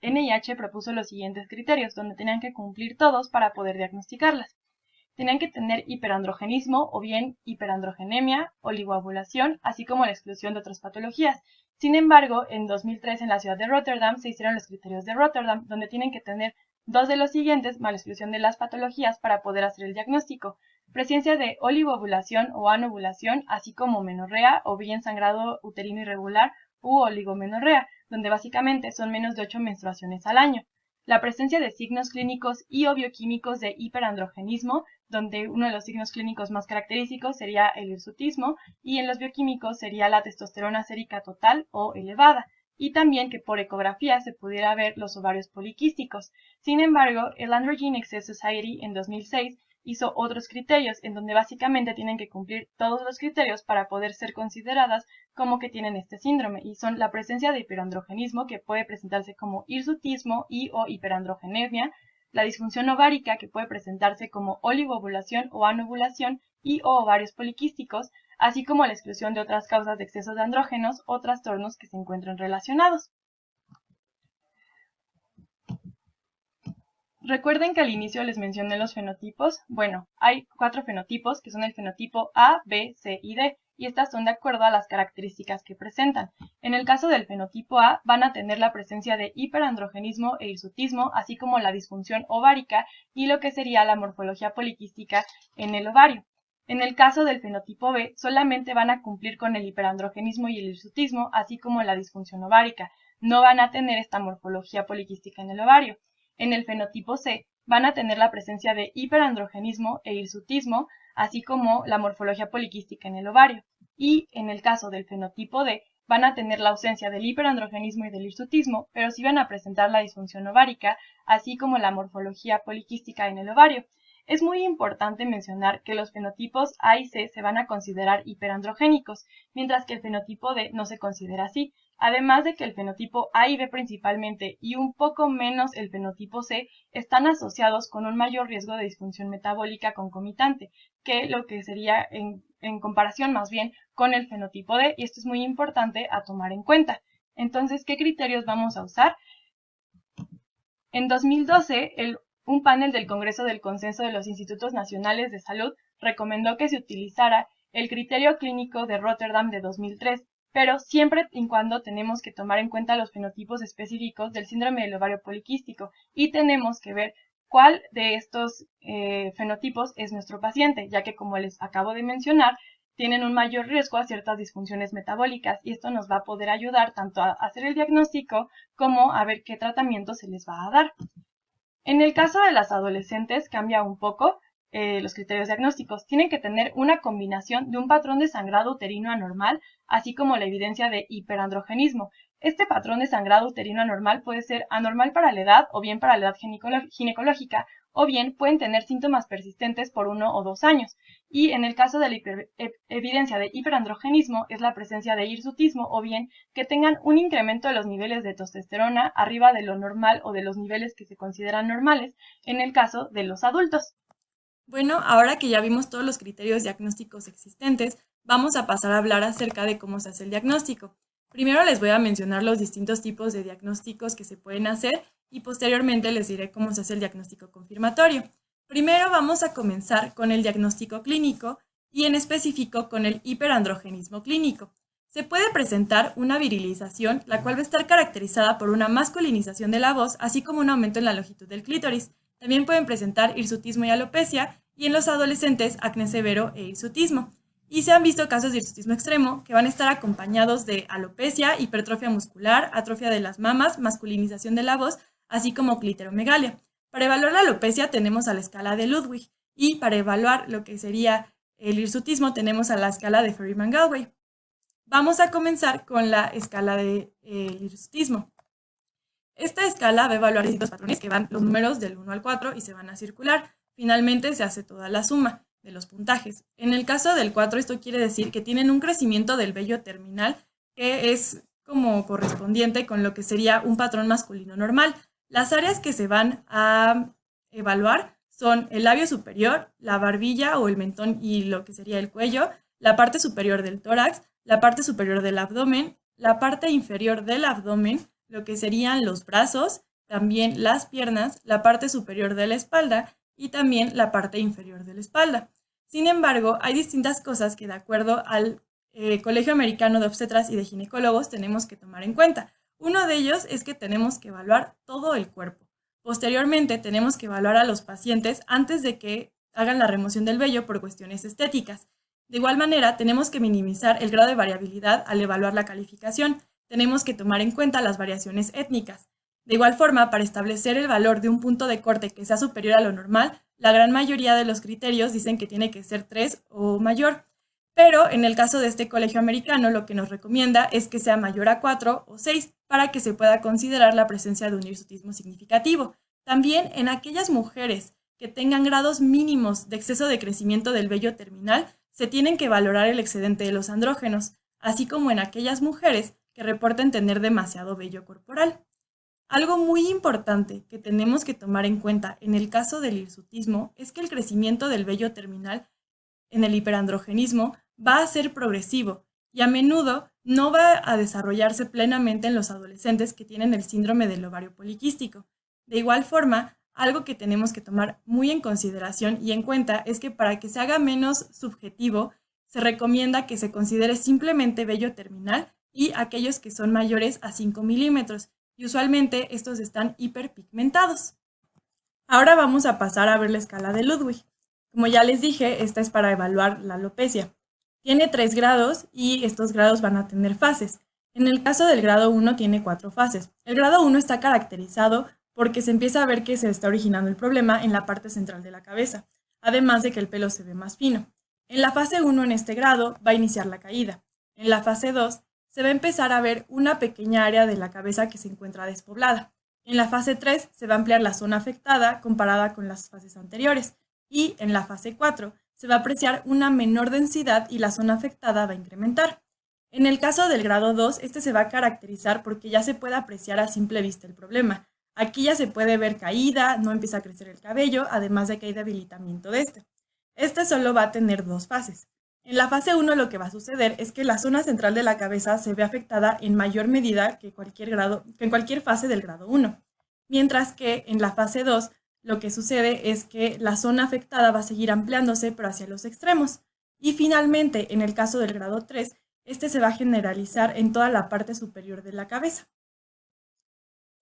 NIH propuso los siguientes criterios, donde tenían que cumplir todos para poder diagnosticarlas. Tenían que tener hiperandrogenismo o bien hiperandrogenemia, oligoovulación, así como la exclusión de otras patologías. Sin embargo, en 2003 en la ciudad de Rotterdam se hicieron los criterios de Rotterdam, donde tienen que tener dos de los siguientes más la exclusión de las patologías para poder hacer el diagnóstico: presencia de oligoovulación o anovulación, así como menorrea o bien sangrado uterino irregular u oligomenorrea, donde básicamente son menos de 8 menstruaciones al año. la presencia de signos clínicos y o bioquímicos de hiperandrogenismo, donde uno de los signos clínicos más característicos sería el hirsutismo y en los bioquímicos sería la testosterona sérica total o elevada, y también que por ecografía se pudiera ver los ovarios poliquísticos. Sin embargo, el Androgen Excess Society en 2006 hizo otros criterios en donde básicamente tienen que cumplir todos los criterios para poder ser consideradas como que tienen este síndrome, y son la presencia de hiperandrogenismo, que puede presentarse como hirsutismo y o hiperandrogenemia, la disfunción ovárica, que puede presentarse como oligoovulación o anovulación y o ovarios poliquísticos, así como la exclusión de otras causas de exceso de andrógenos o trastornos que se encuentren relacionados. Recuerden que al inicio les mencioné los fenotipos. Bueno, hay 4 fenotipos que son el fenotipo A, B, C y D, y estas son de acuerdo a las características que presentan. En el caso del fenotipo A van a tener la presencia de hiperandrogenismo e hirsutismo, así como la disfunción ovárica y lo que sería la morfología poliquística en el ovario. En el caso del fenotipo B solamente van a cumplir con el hiperandrogenismo y el hirsutismo, así como la disfunción ovárica. No van a tener esta morfología poliquística en el ovario. En el fenotipo C van a tener la presencia de hiperandrogenismo e hirsutismo, así como la morfología poliquística en el ovario. Y en el caso del fenotipo D van a tener la ausencia del hiperandrogenismo y del hirsutismo, pero sí van a presentar la disfunción ovárica, así como la morfología poliquística en el ovario. Es muy importante mencionar que los fenotipos A y C se van a considerar hiperandrogénicos, mientras que el fenotipo D no se considera así. Además de que el fenotipo A y B principalmente y un poco menos el fenotipo C están asociados con un mayor riesgo de disfunción metabólica concomitante, que lo que sería en comparación más bien con el fenotipo D, y esto es muy importante a tomar en cuenta. Entonces, ¿qué criterios vamos a usar? En 2012, un panel del Congreso del Consenso de los Institutos Nacionales de Salud recomendó que se utilizara el criterio clínico de Rotterdam de 2003, pero siempre y cuando tenemos que tomar en cuenta los fenotipos específicos del síndrome del ovario poliquístico y tenemos que ver cuál de estos fenotipos es nuestro paciente, ya que como les acabo de mencionar, tienen un mayor riesgo a ciertas disfunciones metabólicas, y esto nos va a poder ayudar tanto a hacer el diagnóstico como a ver qué tratamiento se les va a dar. En el caso de las adolescentes cambia un poco los criterios diagnósticos. Tienen que tener una combinación de un patrón de sangrado uterino anormal, así como la evidencia de hiperandrogenismo. Este patrón de sangrado uterino anormal puede ser anormal para la edad o bien para la edad ginecológica, o bien pueden tener síntomas persistentes por 1 o 2 años. Y en el caso de la evidencia de hiperandrogenismo es la presencia de hirsutismo, o bien que tengan un incremento de los niveles de testosterona arriba de lo normal o de los niveles que se consideran normales en el caso de los adultos. Bueno, ahora que ya vimos todos los criterios diagnósticos existentes, vamos a pasar a hablar acerca de cómo se hace el diagnóstico. Primero les voy a mencionar los distintos tipos de diagnósticos que se pueden hacer y posteriormente les diré cómo se hace el diagnóstico confirmatorio. Primero vamos a comenzar con el diagnóstico clínico y en específico con el hiperandrogenismo clínico. Se puede presentar una virilización, la cual va a estar caracterizada por una masculinización de la voz, así como un aumento en la longitud del clítoris. También pueden presentar hirsutismo y alopecia, y en los adolescentes acné severo e hirsutismo. Y se han visto casos de hirsutismo extremo que van a estar acompañados de alopecia, hipertrofia muscular, atrofia de las mamas, masculinización de la voz, así como clitoromegalia. Para evaluar la alopecia tenemos a la escala de Ludwig, y para evaluar lo que sería el hirsutismo tenemos a la escala de Ferryman-Gallwey. Vamos a comenzar con la escala del hirsutismo. Esta escala va a evaluar distintos patrones que van los números del 1 al 4 y se van a circular. Finalmente se hace toda la suma de los puntajes. En el caso del 4, esto quiere decir que tienen un crecimiento del vello terminal que es como correspondiente con lo que sería un patrón masculino normal. Las áreas que se van a evaluar son el labio superior, la barbilla o el mentón y lo que sería el cuello, la parte superior del tórax, la parte superior del abdomen, la parte inferior del abdomen, lo que serían los brazos, también las piernas, la parte superior de la espalda y también la parte inferior de la espalda. Sin embargo, hay distintas cosas que de acuerdo al Colegio Americano de Obstetras y de Ginecólogos tenemos que tomar en cuenta. Uno de ellos es que tenemos que evaluar todo el cuerpo. Posteriormente tenemos que evaluar a los pacientes antes de que hagan la remoción del vello por cuestiones estéticas. De igual manera, tenemos que minimizar el grado de variabilidad al evaluar la calificación. Tenemos que tomar en cuenta las variaciones étnicas. De igual forma, para establecer el valor de un punto de corte que sea superior a lo normal, la gran mayoría de los criterios dicen que tiene que ser 3 o mayor. Pero en el caso de este colegio americano, lo que nos recomienda es que sea mayor a 4 o 6 para que se pueda considerar la presencia de un hirsutismo significativo. También en aquellas mujeres que tengan grados mínimos de exceso de crecimiento del vello terminal, se tienen que valorar el excedente de los andrógenos, así como en aquellas mujeres que reporten tener demasiado vello corporal. Algo muy importante que tenemos que tomar en cuenta en el caso del hirsutismo es que el crecimiento del vello terminal en el hiperandrogenismo va a ser progresivo y a menudo no va a desarrollarse plenamente en los adolescentes que tienen el síndrome del ovario poliquístico. De igual forma, algo que tenemos que tomar muy en consideración y en cuenta es que para que se haga menos subjetivo, se recomienda que se considere simplemente vello terminal y aquellos que son mayores a 5 milímetros, y usualmente estos están hiperpigmentados. Ahora vamos a pasar a ver la escala de Ludwig. Como ya les dije, esta es para evaluar la alopecia. Tiene 3 grados y estos grados van a tener fases. En el caso del grado 1 tiene 4 fases. El grado 1 está caracterizado porque se empieza a ver que se está originando el problema en la parte central de la cabeza, además de que el pelo se ve más fino. En la fase 1 en este grado va a iniciar la caída. En la fase 2 se va a empezar a ver una pequeña área de la cabeza que se encuentra despoblada. En la fase 3 se va a ampliar la zona afectada comparada con las fases anteriores. Y en la fase 4 se va a apreciar una menor densidad y la zona afectada va a incrementar. En el caso del grado 2, este se va a caracterizar porque ya se puede apreciar a simple vista el problema. Aquí ya se puede ver caída, no empieza a crecer el cabello, además de que hay debilitamiento de este. Este solo va a tener 2 fases. En la fase 1 lo que va a suceder es que la zona central de la cabeza se ve afectada en mayor medida que en cualquier fase del grado 1, mientras que en la fase 2 lo que sucede es que la zona afectada va a seguir ampliándose pero hacia los extremos. Y finalmente, en el caso del grado 3, este se va a generalizar en toda la parte superior de la cabeza.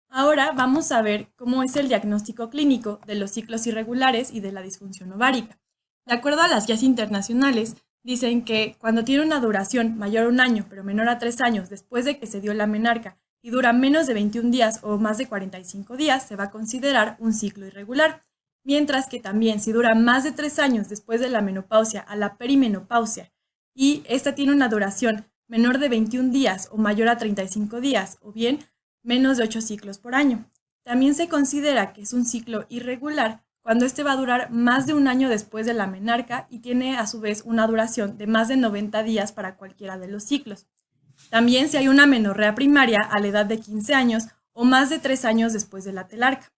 Ahora vamos a ver cómo es el diagnóstico clínico de los ciclos irregulares y de la disfunción ovárica. De acuerdo a las guías internacionales, dicen que cuando tiene una duración mayor a 1 año, pero menor a 3 años después de que se dio la menarca y dura menos de 21 días o más de 45 días, se va a considerar un ciclo irregular. Mientras que también si dura más de 3 años después de la menopausia a la perimenopausia y esta tiene una duración menor de 21 días o mayor a 35 días o bien menos de 8 ciclos por año. También se considera que es un ciclo irregular cuando este va a durar más de 1 año después de la menarca y tiene a su vez una duración de más de 90 días para cualquiera de los ciclos. También si hay una menorrea primaria a la edad de 15 años o más de 3 años después de la telarca.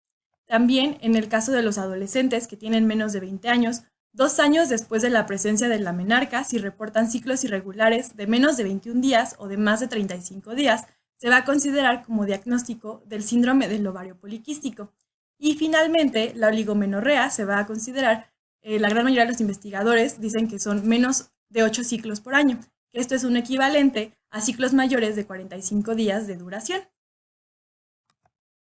También en el caso de los adolescentes que tienen menos de 20 años, 2 años después de la presencia de la menarca, si reportan ciclos irregulares de menos de 21 días o de más de 35 días, se va a considerar como diagnóstico del síndrome del ovario poliquístico. Y finalmente, la oligomenorrea se va a considerar, la gran mayoría de los investigadores dicen que son menos de 8 ciclos por año, que esto es un equivalente a ciclos mayores de 45 días de duración.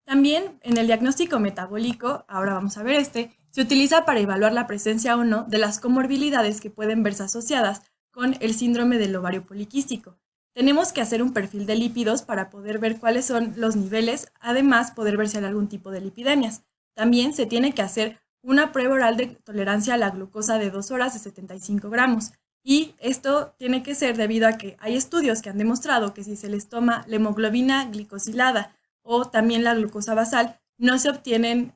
También en el diagnóstico metabólico, ahora vamos a ver se utiliza para evaluar la presencia o no de las comorbilidades que pueden verse asociadas con el síndrome del ovario poliquístico. Tenemos que hacer un perfil de lípidos para poder ver cuáles son los niveles, además poder ver si hay algún tipo de lipidemias. También se tiene que hacer una prueba oral de tolerancia a la glucosa de 2 horas de 75 gramos. Y esto tiene que ser debido a que hay estudios que han demostrado que si se les toma la hemoglobina glicosilada o también la glucosa basal, no se obtienen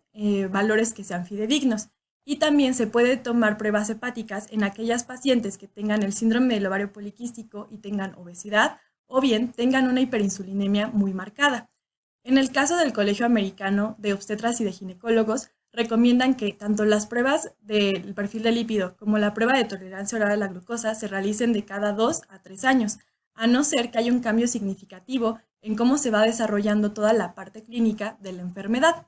valores que sean fidedignos. Y también se puede tomar pruebas hepáticas en aquellas pacientes que tengan el síndrome del ovario poliquístico y tengan obesidad o bien tengan una hiperinsulinemia muy marcada. En el caso del Colegio Americano de Obstetras y de Ginecólogos, recomiendan que tanto las pruebas del perfil de lípido como la prueba de tolerancia oral a la glucosa se realicen de cada 2 a 3 años, a no ser que haya un cambio significativo en cómo se va desarrollando toda la parte clínica de la enfermedad.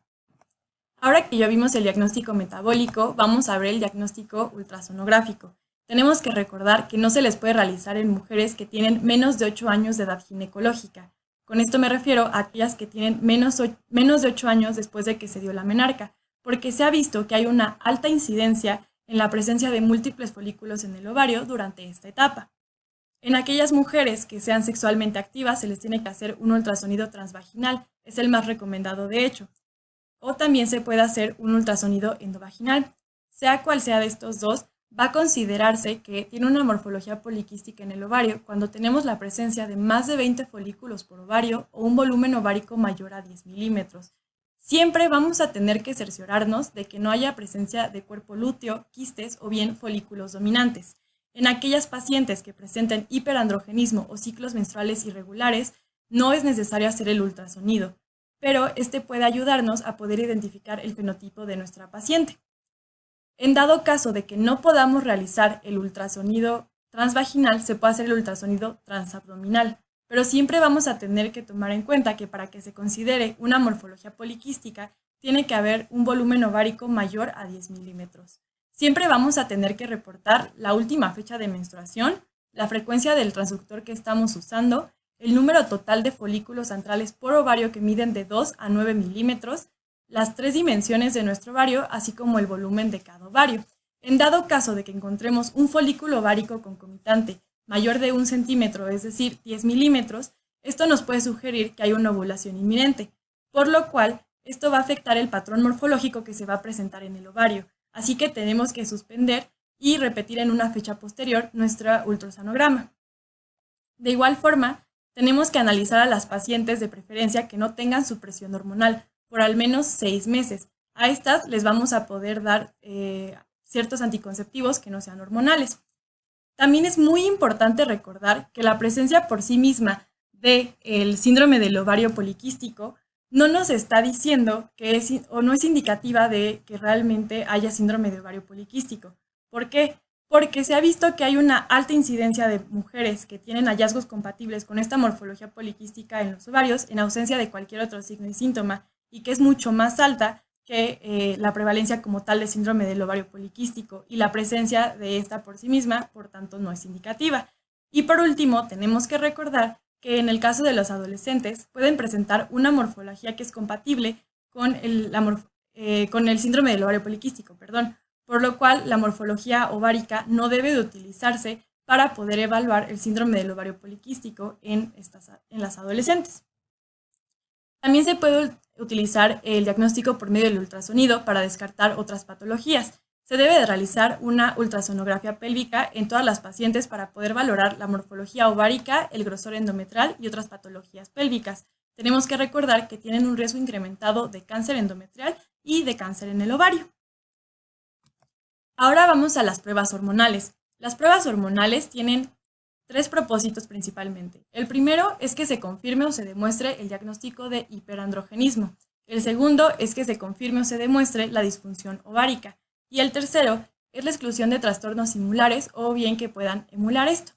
Ahora que ya vimos el diagnóstico metabólico, vamos a ver el diagnóstico ultrasonográfico. Tenemos que recordar que no se les puede realizar en mujeres que tienen menos de 8 años de edad ginecológica. Con esto me refiero a aquellas que tienen menos de 8 años después de que se dio la menarca, porque se ha visto que hay una alta incidencia en la presencia de múltiples folículos en el ovario durante esta etapa. En aquellas mujeres que sean sexualmente activas se les tiene que hacer un ultrasonido transvaginal, es el más recomendado de hecho. O también se puede hacer un ultrasonido endovaginal. Sea cual sea de estos dos, va a considerarse que tiene una morfología poliquística en el ovario cuando tenemos la presencia de más de 20 folículos por ovario o un volumen ovárico mayor a 10 milímetros. Siempre vamos a tener que cerciorarnos de que no haya presencia de cuerpo lúteo, quistes o bien folículos dominantes. En aquellas pacientes que presenten hiperandrogenismo o ciclos menstruales irregulares, no es necesario hacer el ultrasonido, pero este puede ayudarnos a poder identificar el fenotipo de nuestra paciente. En dado caso de que no podamos realizar el ultrasonido transvaginal, se puede hacer el ultrasonido transabdominal, pero siempre vamos a tener que tomar en cuenta que para que se considere una morfología poliquística, tiene que haber un volumen ovárico mayor a 10 milímetros. Siempre vamos a tener que reportar la última fecha de menstruación, la frecuencia del transductor que estamos usando, el número total de folículos antrales por ovario que miden de 2 a 9 milímetros, las 3 dimensiones de nuestro ovario, así como el volumen de cada ovario. En dado caso de que encontremos un folículo ovárico concomitante mayor de 1 centímetro, es decir, 10 milímetros, esto nos puede sugerir que hay una ovulación inminente, por lo cual esto va a afectar el patrón morfológico que se va a presentar en el ovario. Así que tenemos que suspender y repetir en una fecha posterior nuestro ultrasonograma. De igual forma, tenemos que analizar a las pacientes de preferencia que no tengan supresión hormonal por al menos 6 meses. A estas les vamos a poder dar ciertos anticonceptivos que no sean hormonales. También es muy importante recordar que la presencia por sí misma del síndrome del ovario poliquístico no nos está diciendo que es o no es indicativa de que realmente haya síndrome de ovario poliquístico. ¿Por qué? Porque se ha visto que hay una alta incidencia de mujeres que tienen hallazgos compatibles con esta morfología poliquística en los ovarios en ausencia de cualquier otro signo y síntoma y que es mucho más alta que la prevalencia como tal de síndrome del ovario poliquístico y la presencia de esta por sí misma, por tanto, no es indicativa. Y por último, tenemos que recordar que en el caso de los adolescentes pueden presentar una morfología que es compatible con el síndrome del ovario poliquístico, por lo cual la morfología ovárica no debe de utilizarse para poder evaluar el síndrome del ovario poliquístico en las adolescentes. También se puede utilizar el diagnóstico por medio del ultrasonido para descartar otras patologías. Se debe de realizar una ultrasonografía pélvica en todas las pacientes para poder valorar la morfología ovárica, el grosor endometrial y otras patologías pélvicas. Tenemos que recordar que tienen un riesgo incrementado de cáncer endometrial y de cáncer en el ovario. Ahora vamos a las pruebas hormonales. Las pruebas hormonales tienen 3 propósitos principalmente. El primero es que se confirme o se demuestre el diagnóstico de hiperandrogenismo. El segundo es que se confirme o se demuestre la disfunción ovárica. Y el tercero es la exclusión de trastornos similares o bien que puedan emular esto.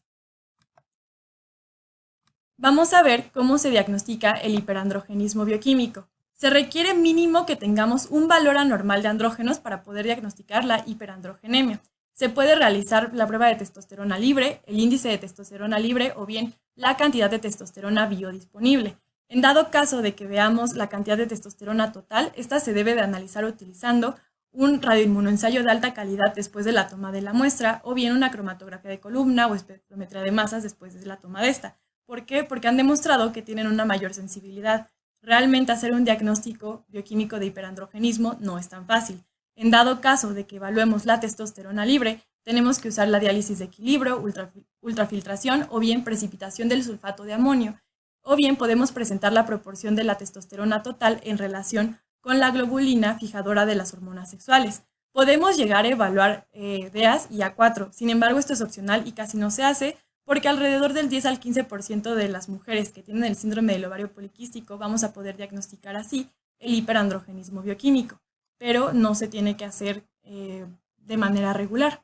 Vamos a ver cómo se diagnostica el hiperandrogenismo bioquímico. Se requiere mínimo que tengamos un valor anormal de andrógenos para poder diagnosticar la hiperandrogenemia. Se puede realizar la prueba de testosterona libre, el índice de testosterona libre o bien la cantidad de testosterona biodisponible. En dado caso de que veamos la cantidad de testosterona total, esta se debe de analizar utilizando un radioinmunoensayo de alta calidad después de la toma de la muestra o bien una cromatografía de columna o espectrometría de masas después de la toma de esta. ¿Por qué? Porque han demostrado que tienen una mayor sensibilidad. Realmente hacer un diagnóstico bioquímico de hiperandrogenismo no es tan fácil. En dado caso de que evaluemos la testosterona libre, tenemos que usar la diálisis de equilibrio, ultrafiltración o bien precipitación del sulfato de amonio. O bien podemos presentar la proporción de la testosterona total en relación con la globulina fijadora de las hormonas sexuales. Podemos llegar a evaluar DEAS y A4, sin embargo esto es opcional y casi no se hace porque alrededor del 10 al 15% de las mujeres que tienen el síndrome del ovario poliquístico vamos a poder diagnosticar así el hiperandrogenismo bioquímico, pero no se tiene que hacer de manera regular.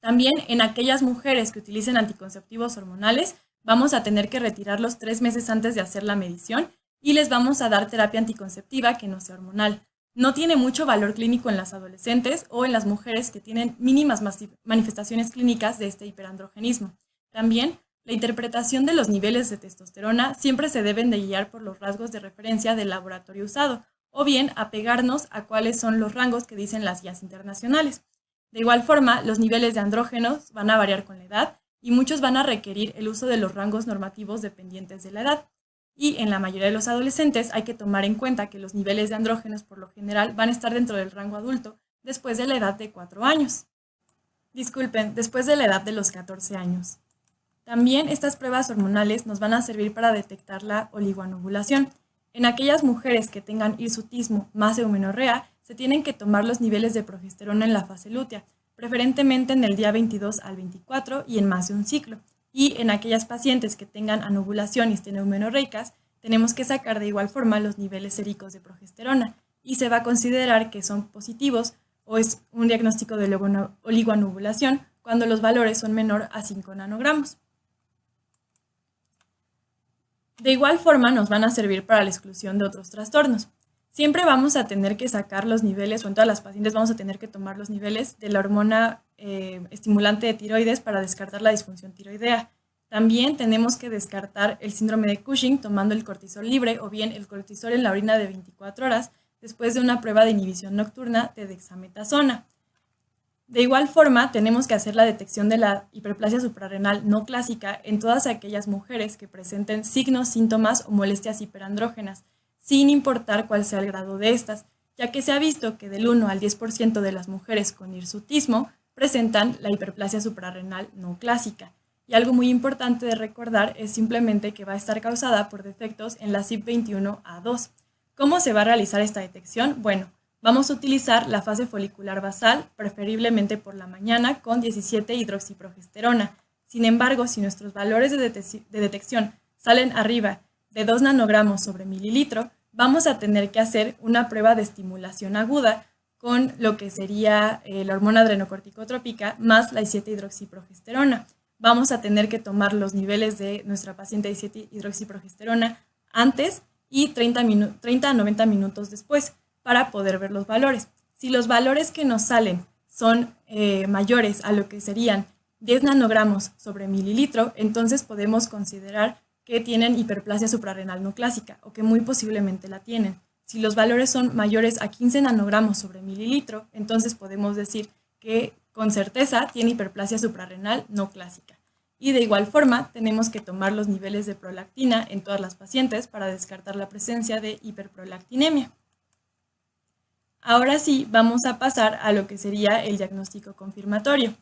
También en aquellas mujeres que utilicen anticonceptivos hormonales, vamos a tener que retirarlos 3 meses antes de hacer la medición y les vamos a dar terapia anticonceptiva que no sea hormonal. No tiene mucho valor clínico en las adolescentes o en las mujeres que tienen mínimas manifestaciones clínicas de este hiperandrogenismo. También, la interpretación de los niveles de testosterona siempre se deben de guiar por los rasgos de referencia del laboratorio usado, o bien apegarnos a cuáles son los rangos que dicen las guías internacionales. De igual forma, los niveles de andrógenos van a variar con la edad y muchos van a requerir el uso de los rangos normativos dependientes de la edad. Y en la mayoría de los adolescentes hay que tomar en cuenta que los niveles de andrógenos por lo general van a estar dentro del rango adulto después de la edad de 4 años. Disculpen, después de la edad de los 14 años. También estas pruebas hormonales nos van a servir para detectar la oligoanovulación. En aquellas mujeres que tengan hirsutismo, mase o menorrea, se tienen que tomar los niveles de progesterona en la fase lútea, preferentemente en el día 22 al 24 y en más de un ciclo. Y en aquellas pacientes que tengan anovulación y estén eumenorreicas, tenemos que sacar de igual forma los niveles séricos de progesterona y se va a considerar que son positivos o es un diagnóstico de oligoanovulación cuando los valores son menor a 5 nanogramos. De igual forma nos van a servir para la exclusión de otros trastornos. Siempre vamos a tener que sacar los niveles, o en todas las pacientes vamos a tener que tomar los niveles de la hormona estimulante de tiroides para descartar la disfunción tiroidea. También tenemos que descartar el síndrome de Cushing tomando el cortisol libre o bien el cortisol en la orina de 24 horas después de una prueba de inhibición nocturna de dexametasona. De igual forma, tenemos que hacer la detección de la hiperplasia suprarrenal no clásica en todas aquellas mujeres que presenten signos, síntomas o molestias hiperandrógenas, sin importar cuál sea el grado de estas, ya que se ha visto que del 1 al 10% de las mujeres con hirsutismo presentan la hiperplasia suprarrenal no clásica. Y algo muy importante de recordar es simplemente que va a estar causada por defectos en la CYP21A2. ¿Cómo se va a realizar esta detección? Bueno, vamos a utilizar la fase folicular basal, preferiblemente por la mañana, con 17-hidroxiprogesterona. Sin embargo, si nuestros valores de detección salen arriba de 2 nanogramos sobre mililitro, vamos a tener que hacer una prueba de estimulación aguda con lo que sería la hormona adrenocorticotrópica más la 17-hidroxiprogesterona. Vamos a tener que tomar los niveles de nuestra paciente de 17-hidroxiprogesterona antes y 30 a 90 minutos después para poder ver los valores. Si los valores que nos salen son mayores a lo que serían 10 nanogramos sobre mililitro, entonces podemos considerar que tienen hiperplasia suprarrenal no clásica o que muy posiblemente la tienen. Si los valores son mayores a 15 nanogramos sobre mililitro, entonces podemos decir que con certeza tiene hiperplasia suprarrenal no clásica. Y de igual forma, tenemos que tomar los niveles de prolactina en todas las pacientes para descartar la presencia de hiperprolactinemia. Ahora sí, vamos a pasar a lo que sería el diagnóstico confirmatorio.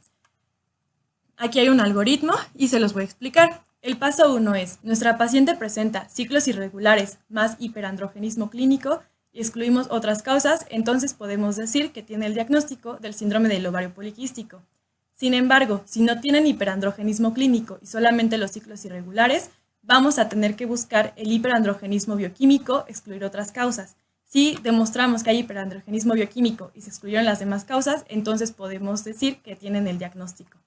Aquí hay un algoritmo y se los voy a explicar. El paso 1 es, nuestra paciente presenta ciclos irregulares más hiperandrogenismo clínico y excluimos otras causas, entonces podemos decir que tiene el diagnóstico del síndrome del ovario poliquístico. Sin embargo, si no tienen hiperandrogenismo clínico y solamente los ciclos irregulares, vamos a tener que buscar el hiperandrogenismo bioquímico, excluir otras causas. Si demostramos que hay hiperandrogenismo bioquímico y se excluyeron las demás causas, entonces podemos decir que tienen el diagnóstico.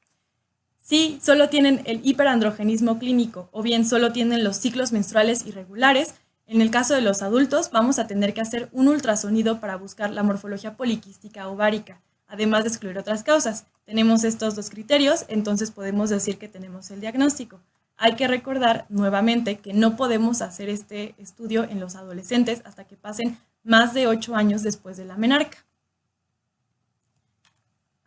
Si solo tienen el hiperandrogenismo clínico o bien solo tienen los ciclos menstruales irregulares, en el caso de los adultos vamos a tener que hacer un ultrasonido para buscar la morfología poliquística ovárica, además de excluir otras causas. Tenemos estos dos criterios, entonces podemos decir que tenemos el diagnóstico. Hay que recordar nuevamente que no podemos hacer este estudio en los adolescentes hasta que pasen más de 8 años después de la menarca.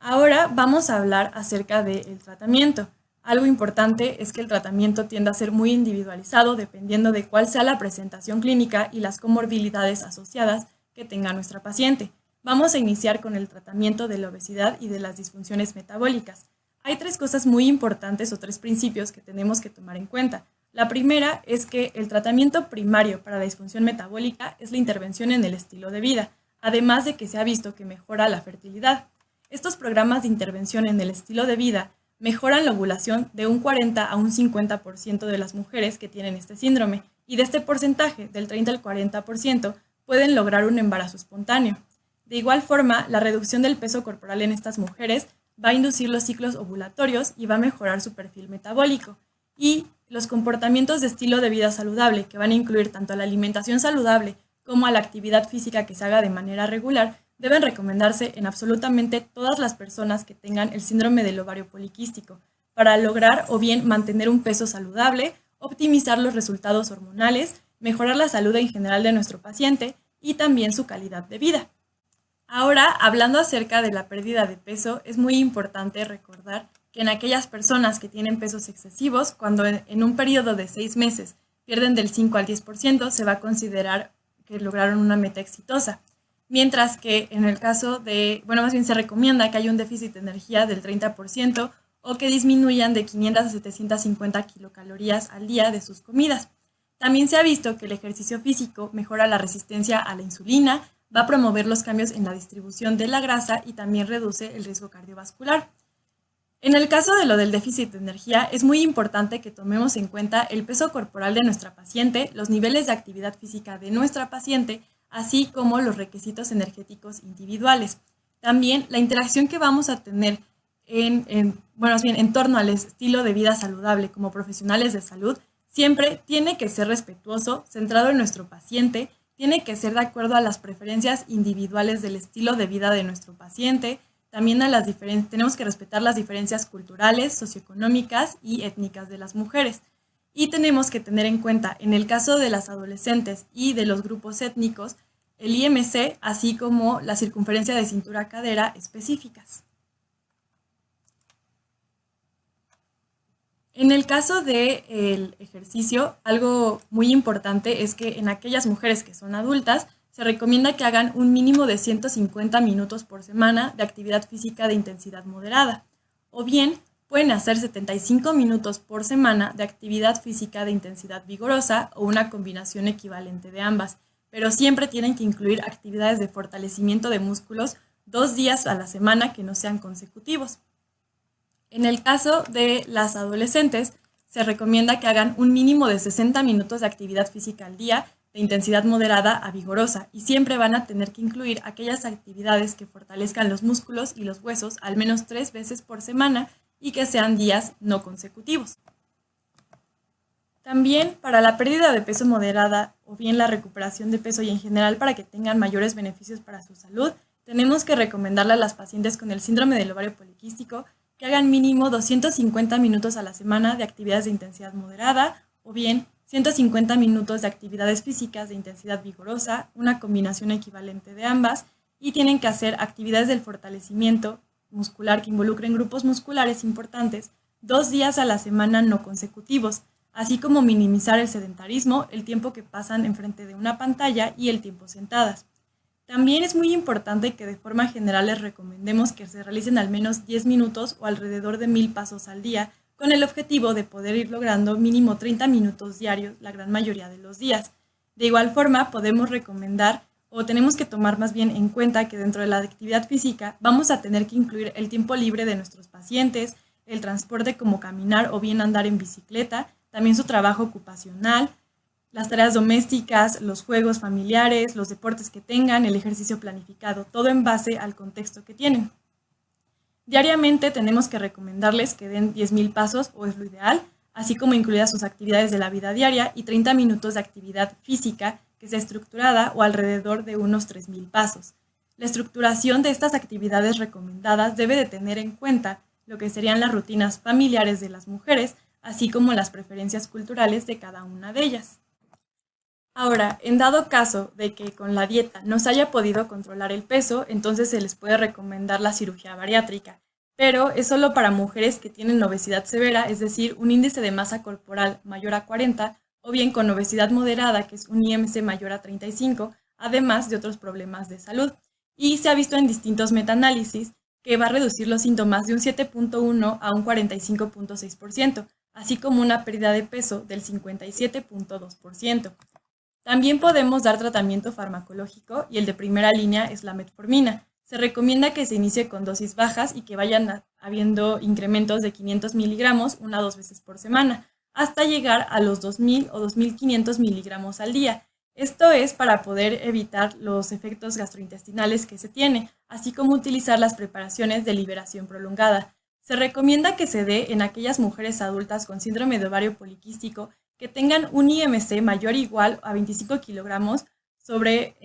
Ahora vamos a hablar acerca del tratamiento. Algo importante es que el tratamiento tiende a ser muy individualizado dependiendo de cuál sea la presentación clínica y las comorbilidades asociadas que tenga nuestra paciente. Vamos a iniciar con el tratamiento de la obesidad y de las disfunciones metabólicas. Hay 3 cosas muy importantes o 3 principios que tenemos que tomar en cuenta. La primera es que el tratamiento primario para la disfunción metabólica es la intervención en el estilo de vida, además de que se ha visto que mejora la fertilidad. Estos programas de intervención en el estilo de vida mejoran la ovulación de un 40 a un 50% de las mujeres que tienen este síndrome y de este porcentaje, del 30 al 40%, pueden lograr un embarazo espontáneo. De igual forma, la reducción del peso corporal en estas mujeres va a inducir los ciclos ovulatorios y va a mejorar su perfil metabólico. Y los comportamientos de estilo de vida saludable, que van a incluir tanto a la alimentación saludable como a la actividad física que se haga de manera regular, deben recomendarse en absolutamente todas las personas que tengan el síndrome del ovario poliquístico para lograr o bien mantener un peso saludable, optimizar los resultados hormonales, mejorar la salud en general de nuestro paciente y también su calidad de vida. Ahora, hablando acerca de la pérdida de peso, es muy importante recordar que en aquellas personas que tienen pesos excesivos, cuando en un periodo de 6 meses pierden del 5 al 10%, se va a considerar que lograron una meta exitosa. Mientras que en el caso de, más bien se recomienda que haya un déficit de energía del 30% o que disminuyan de 500 a 750 kilocalorías al día de sus comidas. También se ha visto que el ejercicio físico mejora la resistencia a la insulina, va a promover los cambios en la distribución de la grasa y también reduce el riesgo cardiovascular. En el caso de lo del déficit de energía, es muy importante que tomemos en cuenta el peso corporal de nuestra paciente, los niveles de actividad física de nuestra paciente, así como los requisitos energéticos individuales. También la interacción que vamos a tener en torno al estilo de vida saludable como profesionales de salud, siempre tiene que ser respetuoso, centrado en nuestro paciente, tiene que ser de acuerdo a las preferencias individuales del estilo de vida de nuestro paciente. También tenemos que respetar las diferencias culturales, socioeconómicas y étnicas de las mujeres. Y tenemos que tener en cuenta, en el caso de las adolescentes y de los grupos étnicos, el IMC, así como la circunferencia de cintura-cadera específicas. En el caso del ejercicio, algo muy importante es que en aquellas mujeres que son adultas, se recomienda que hagan un mínimo de 150 minutos por semana de actividad física de intensidad moderada. O bien, pueden hacer 75 minutos por semana de actividad física de intensidad vigorosa o una combinación equivalente de ambas, pero siempre tienen que incluir actividades de fortalecimiento de músculos 2 días a la semana que no sean consecutivos. En el caso de las adolescentes, se recomienda que hagan un mínimo de 60 minutos de actividad física al día de intensidad moderada a vigorosa y siempre van a tener que incluir aquellas actividades que fortalezcan los músculos y los huesos al menos 3 veces por semana y que sean días no consecutivos. También para la pérdida de peso moderada o bien la recuperación de peso y en general para que tengan mayores beneficios para su salud, tenemos que recomendarle a las pacientes con el síndrome del ovario poliquístico que hagan mínimo 250 minutos a la semana de actividades de intensidad moderada o bien 150 minutos de actividades físicas de intensidad vigorosa, una combinación equivalente de ambas, y tienen que hacer actividades del fortalecimiento muscular que involucren grupos musculares importantes 2 días a la semana no consecutivos, así como minimizar el sedentarismo, el tiempo que pasan enfrente de una pantalla y el tiempo sentadas. También es muy importante que de forma general les recomendemos que se realicen al menos 10 minutos o alrededor de 1000 pasos al día, con el objetivo de poder ir logrando mínimo 30 minutos diarios la gran mayoría de los días. De igual forma, podemos recomendar o tenemos que tomar más bien en cuenta que dentro de la actividad física vamos a tener que incluir el tiempo libre de nuestros pacientes, el transporte como caminar o bien andar en bicicleta, también su trabajo ocupacional, las tareas domésticas, los juegos familiares, los deportes que tengan, el ejercicio planificado, todo en base al contexto que tienen. Diariamente tenemos que recomendarles que den 10,000 pasos, o es lo ideal, así como incluidas sus actividades de la vida diaria y 30 minutos de actividad física que sea estructurada o alrededor de unos 3,000 pasos. La estructuración de estas actividades recomendadas debe de tener en cuenta lo que serían las rutinas familiares de las mujeres, así como las preferencias culturales de cada una de ellas. Ahora, en dado caso de que con la dieta no se haya podido controlar el peso, entonces se les puede recomendar la cirugía bariátrica, pero es solo para mujeres que tienen obesidad severa, es decir, un índice de masa corporal mayor a 40, o bien con obesidad moderada, que es un IMC mayor a 35, además de otros problemas de salud. Y se ha visto en distintos metaanálisis que va a reducir los síntomas de un 7.1 a un 45.6%, así como una pérdida de peso del 57.2%. También podemos dar tratamiento farmacológico y el de primera línea es la metformina. Se recomienda que se inicie con dosis bajas y que vayan habiendo incrementos de 500 miligramos 1 a 2 veces por semana, hasta llegar a los 2,000 o 2,500 miligramos al día. Esto es para poder evitar los efectos gastrointestinales que se tiene, así como utilizar las preparaciones de liberación prolongada. Se recomienda que se dé en aquellas mujeres adultas con síndrome de ovario poliquístico que tengan un IMC mayor o igual a 25 kilogramos sobre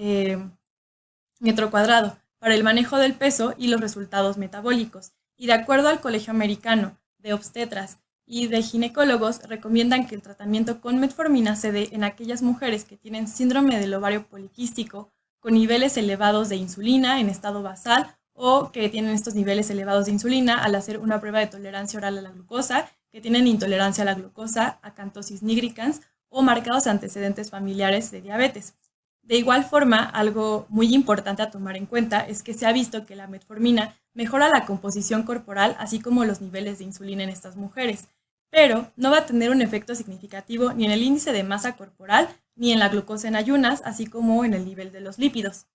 metro cuadrado para el manejo del peso y los resultados metabólicos. Y de acuerdo al Colegio Americano de Obstetras y de Ginecólogos, recomiendan que el tratamiento con metformina se dé en aquellas mujeres que tienen síndrome del ovario poliquístico con niveles elevados de insulina en estado basal o que tienen estos niveles elevados de insulina al hacer una prueba de tolerancia oral a la glucosa, que tienen intolerancia a la glucosa, acantosis nigricans o marcados antecedentes familiares de diabetes. De igual forma, algo muy importante a tomar en cuenta es que se ha visto que la metformina mejora la composición corporal, así como los niveles de insulina en estas mujeres, pero no va a tener un efecto significativo ni en el índice de masa corporal ni en la glucosa en ayunas, así como en el nivel de los lípidos.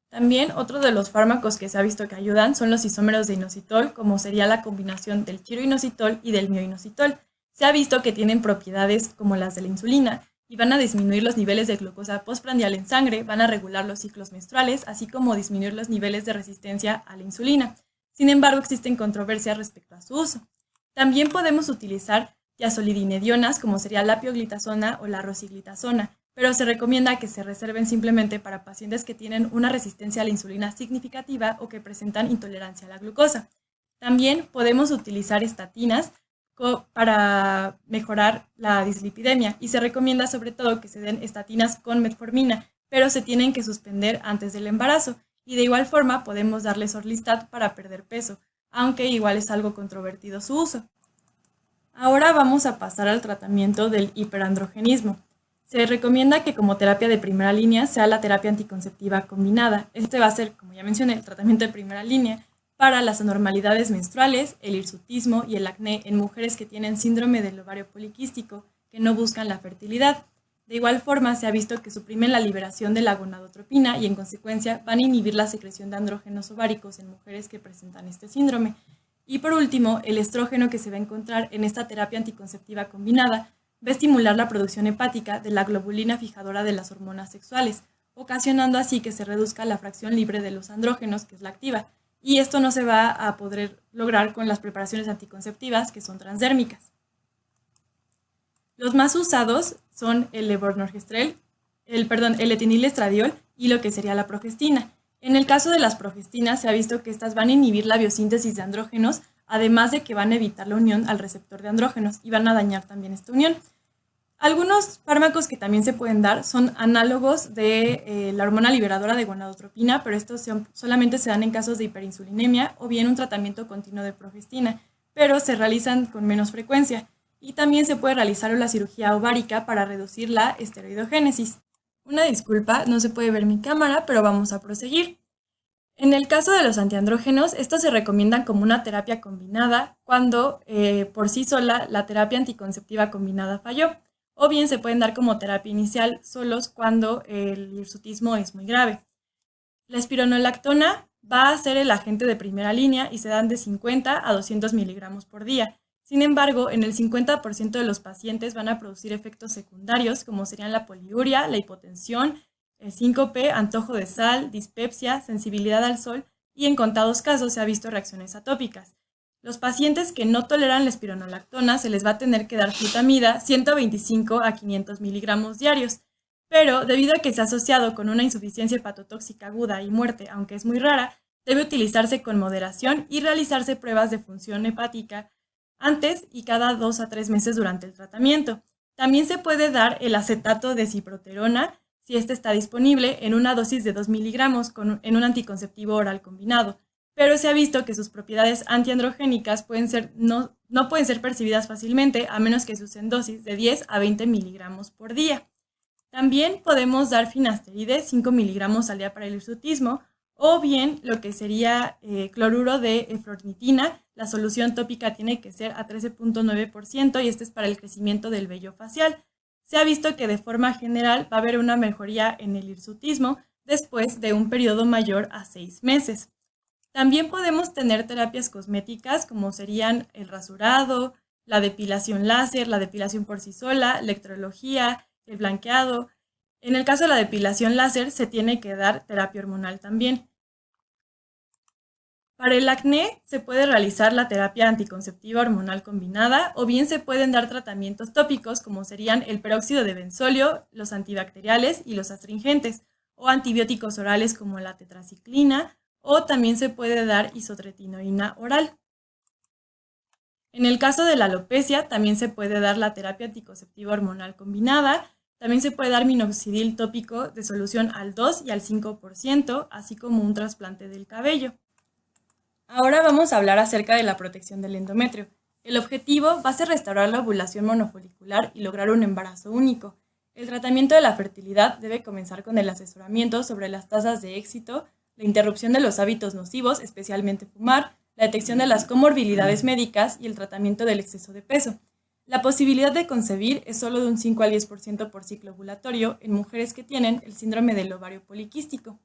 También otro de los fármacos que se ha visto que ayudan son los isómeros de inositol, como sería la combinación del tiroinositol y del mioinositol. Se ha visto que tienen propiedades como las de la insulina y van a disminuir los niveles de glucosa postprandial en sangre, van a regular los ciclos menstruales, así como disminuir los niveles de resistencia a la insulina. Sin embargo, existen controversias respecto a su uso. También podemos utilizar tiazolidinedionas, como sería la pioglitazona o la rosiglitazona, pero se recomienda que se reserven simplemente para pacientes que tienen una resistencia a la insulina significativa o que presentan intolerancia a la glucosa. También podemos utilizar estatinas para mejorar la dislipidemia y se recomienda sobre todo que se den estatinas con metformina, pero se tienen que suspender antes del embarazo y de igual forma podemos darles Orlistat para perder peso, aunque igual es algo controvertido su uso. Ahora vamos a pasar al tratamiento del hiperandrogenismo. Se recomienda que como terapia de primera línea sea la terapia anticonceptiva combinada. Este va a ser, como ya mencioné, el tratamiento de primera línea para las anormalidades menstruales, el hirsutismo y el acné en mujeres que tienen síndrome del ovario poliquístico, que no buscan la fertilidad. De igual forma, se ha visto que suprimen la liberación de la gonadotropina y en consecuencia van a inhibir la secreción de andrógenos ováricos en mujeres que presentan este síndrome. Y por último, el estrógeno que se va a encontrar en esta terapia anticonceptiva combinada va a estimular la producción hepática de la globulina fijadora de las hormonas sexuales, ocasionando así que se reduzca la fracción libre de los andrógenos, que es la activa, y esto no se va a poder lograr con las preparaciones anticonceptivas que son transdérmicas. Los más usados son el levonorgestrel, el etinilestradiol y lo que sería la progestina. En el caso de las progestinas se ha visto que estas van a inhibir la biosíntesis de andrógenos, además de que van a evitar la unión al receptor de andrógenos y van a dañar también esta unión. Algunos fármacos que también se pueden dar son análogos de la hormona liberadora de gonadotropina, pero estos solamente se dan en casos de hiperinsulinemia o bien un tratamiento continuo de progestina, pero se realizan con menos frecuencia. Y también se puede realizar la cirugía ovárica para reducir la esteroidogénesis. Una disculpa, no se puede ver mi cámara, pero vamos a proseguir. En el caso de los antiandrógenos, estos se recomiendan como una terapia combinada cuando por sí sola la terapia anticonceptiva combinada falló, o bien se pueden dar como terapia inicial solos cuando el hirsutismo es muy grave. La espironolactona va a ser el agente de primera línea y se dan de 50 a 200 miligramos por día. Sin embargo, en el 50% de los pacientes van a producir efectos secundarios como serían la poliuria, la hipotensión, el síncope, antojo de sal, dispepsia, sensibilidad al sol y en contados casos se ha visto reacciones atópicas. Los pacientes que no toleran la espironolactona se les va a tener que dar flutamida 125 a 500 miligramos diarios, pero debido a que se ha asociado con una insuficiencia hepatotóxica aguda y muerte, aunque es muy rara, debe utilizarse con moderación y realizarse pruebas de función hepática antes y cada 2 a 3 meses durante el tratamiento. También se puede dar el acetato de ciproterona si este está disponible en una dosis de 2 miligramos en un anticonceptivo oral combinado, pero se ha visto que sus propiedades antiandrogénicas no pueden ser percibidas fácilmente a menos que se usen dosis de 10 a 20 miligramos por día. También podemos dar finasteride 5 miligramos al día para el hirsutismo o bien lo que sería cloruro de eflornitina. La solución tópica tiene que ser a 13.9% y este es para el crecimiento del vello facial. Se ha visto que de forma general va a haber una mejoría en el hirsutismo después de un periodo mayor a 6 meses. También podemos tener terapias cosméticas como serían el rasurado, la depilación láser, la depilación por sí sola, electrología, el blanqueado. En el caso de la depilación láser se tiene que dar terapia hormonal también. Para el acné se puede realizar la terapia anticonceptiva hormonal combinada o bien se pueden dar tratamientos tópicos como serían el peróxido de benzolio, los antibacteriales y los astringentes o antibióticos orales como la tetraciclina o también se puede dar isotretinoína oral. En el caso de la alopecia también se puede dar la terapia anticonceptiva hormonal combinada También se puede dar minoxidil tópico de solución al 2 y al 5%, así como un trasplante del cabello. Ahora vamos a hablar acerca de la protección del endometrio. El objetivo va a ser restaurar la ovulación monofolicular y lograr un embarazo único. El tratamiento de la fertilidad debe comenzar con el asesoramiento sobre las tasas de éxito, la interrupción de los hábitos nocivos, especialmente fumar, la detección de las comorbilidades médicas y el tratamiento del exceso de peso. La posibilidad de concebir es solo de un 5 al 10% por ciclo ovulatorio en mujeres que tienen el síndrome del ovario poliquístico.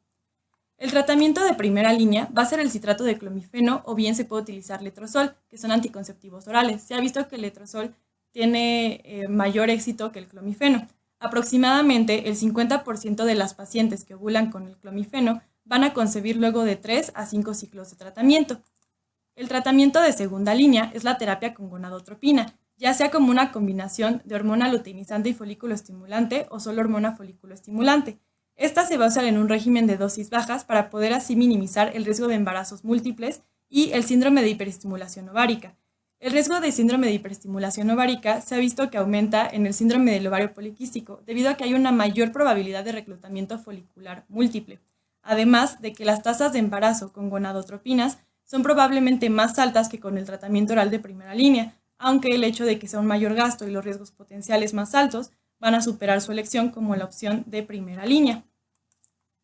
El tratamiento de primera línea va a ser el citrato de clomifeno o bien se puede utilizar letrozol, que son anticonceptivos orales. Se ha visto que el letrozol tiene mayor éxito que el clomifeno. Aproximadamente el 50% de las pacientes que ovulan con el clomifeno van a concebir luego de 3 a 5 ciclos de tratamiento. El tratamiento de segunda línea es la terapia con gonadotropina, ya sea como una combinación de hormona luteinizante y folículo estimulante o solo hormona folículo estimulante. Esta se va a usar en un régimen de dosis bajas para poder así minimizar el riesgo de embarazos múltiples y el síndrome de hiperestimulación ovárica. El riesgo de síndrome de hiperestimulación ovárica se ha visto que aumenta en el síndrome del ovario poliquístico debido a que hay una mayor probabilidad de reclutamiento folicular múltiple, además de que las tasas de embarazo con gonadotropinas son probablemente más altas que con el tratamiento oral de primera línea, aunque el hecho de que sea un mayor gasto y los riesgos potenciales más altos van a superar su elección como la opción de primera línea.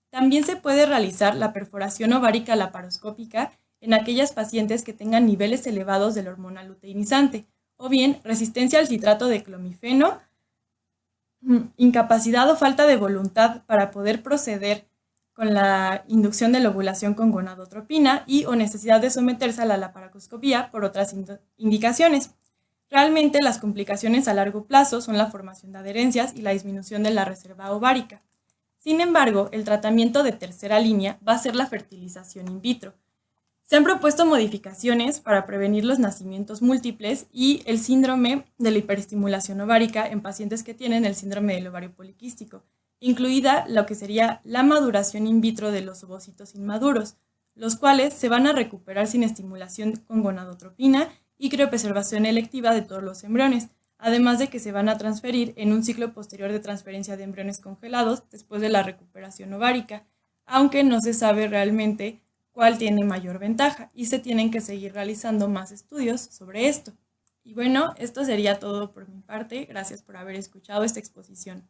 También se puede realizar la perforación ovárica laparoscópica en aquellas pacientes que tengan niveles elevados de la hormona luteinizante, o bien resistencia al citrato de clomifeno, incapacidad o falta de voluntad para poder proceder con la inducción de la ovulación con gonadotropina y o necesidad de someterse a la laparoscopía por otras indicaciones. Realmente las complicaciones a largo plazo son la formación de adherencias y la disminución de la reserva ovárica. Sin embargo, el tratamiento de tercera línea va a ser la fertilización in vitro. Se han propuesto modificaciones para prevenir los nacimientos múltiples y el síndrome de la hiperestimulación ovárica en pacientes que tienen el síndrome del ovario poliquístico, incluida lo que sería la maduración in vitro de los ovocitos inmaduros, los cuales se van a recuperar sin estimulación con gonadotropina y criopreservación electiva de todos los embriones, además de que se van a transferir en un ciclo posterior de transferencia de embriones congelados después de la recuperación ovárica, aunque no se sabe realmente cuál tiene mayor ventaja y se tienen que seguir realizando más estudios sobre esto. Y bueno, esto sería todo por mi parte. Gracias por haber escuchado esta exposición.